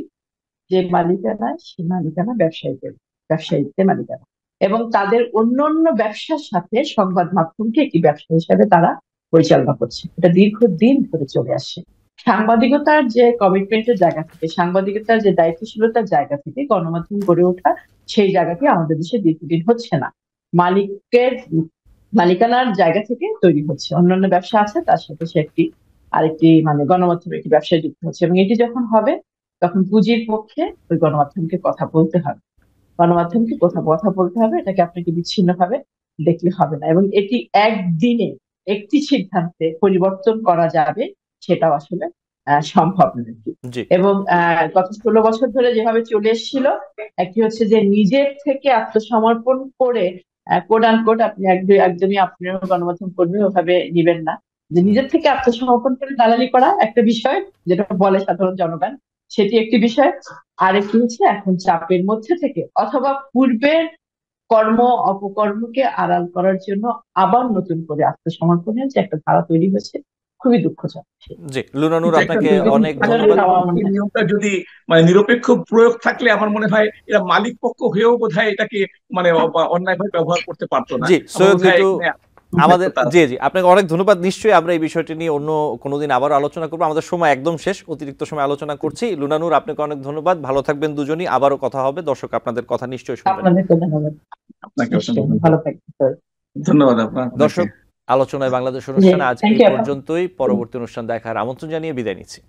যে মালিকানা, সেই মালিকানা ব্যবসায়ীদের মালিকানা, এবং তাদের অন্যান্য ব্যবসার সাথে সংবাদ মাধ্যমকে একটি ব্যবসা হিসেবে তারা পরিচালনা করছে। এটা দীর্ঘদিন ধরে চলে আসছে। সাংবাদিকতার যে কমিটমেন্টের জায়গা থেকে, সাংবাদিকতার যে দায়িত্বশীলতার জায়গা থেকে গণমাধ্যম গড়ে ওঠা, সেই জায়গাটি আমাদের দেশে দীর্ঘদিন হচ্ছে না। মালিকানার জায়গা থেকে তৈরি হচ্ছে, অন্যান্য ব্যবসা আছে তার সাথে সে আরেকটি গণমাধ্যমের একটি ব্যবসায় যুক্ত হচ্ছে, এবং এটি যখন হবে তখন পুঁজির পক্ষে ওই গণমাধ্যমকে কথা বলতে হবে, কথা বলতে হবে। এটাকে আপনাকে বিচ্ছিন্ন ভাবে দেখলে হবে না, এবং এটি একদিনে একটি সিদ্ধান্তে পরিবর্তন করা যাবে সেটাও আসলে সম্ভব নয়। এবং গত 16 বছর ধরে যেভাবে চলে এসেছিল, একটি হচ্ছে যে নিজের থেকে আত্মসমর্পণ করে, কোড আনকোড, আপনি একদমই আপনার গণমাধ্যম কর্মী ওভাবে নিবেন না, যে নিজের থেকে আত্মসমর্পণ করে দালালি করা একটা বিষয়, যেটা বলে সাধারণ জনগণ, সেটি একটি বিষয়। আর একটি হচ্ছে এখন চাপের মধ্যে থেকে অথবা পূর্বের অপকর্মকে আড়াল করার জন্য আবার নতুন করে আত্মসমর্পণের যে একটা ধারা তৈরি হয়েছে, খুবই দুঃখজনক। জি, লুনা নূর, আপনাকে অনেক ধন্যবাদ। নিয়মটা যদি নিরপেক্ষ প্রয়োগ থাকলে আমার মনে হয় এরা মালিক পক্ষ হয়েও বোধহয় এটাকে অন্যায়ভাবে ব্যবহার করতে পারতো না। জি, সৈয়দ লিটু, আমাদের জি আপনাকে অনেক ধন্যবাদ। নিশ্চয়ই আমরা এই বিষয়টি নিয়ে অন্য কোনোদিন আবার আলোচনা করবো। আমাদের সময় একদম শেষ, অতিরিক্ত সময় আলোচনা করছি। লুনা নূর, আপনাকে অনেক ধন্যবাদ। ভালো থাকবেন দুজনই, আবারও কথা হবে। দর্শক আপনাদের কথা নিশ্চয়ই শুনবেন। ধন্যবাদ। দর্শক, আলোচনায় বাংলাদেশ অনুষ্ঠানে আজ এই পর্যন্তই। পরবর্তী অনুষ্ঠান দেখার আমন্ত্রণ জানিয়ে বিদায় নিচ্ছি।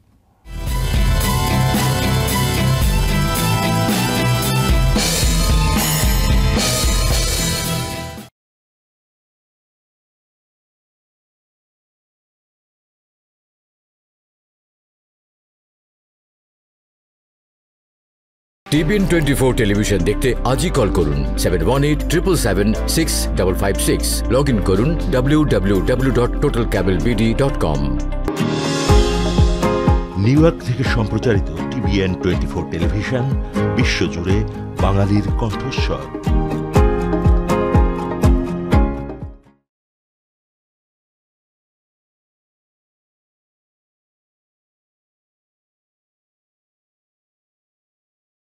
TBN 24 টেলিভিশন দেখতে আজই কল করুন 7187776556। লগ ইন করুন www.totalcablebd.com। নিউ ইয়র্ক থেকে সম্প্রচারিত TBN 24 টেলিভিশন বিশ্বজুড়ে বাঙালির কণ্ঠস্বর।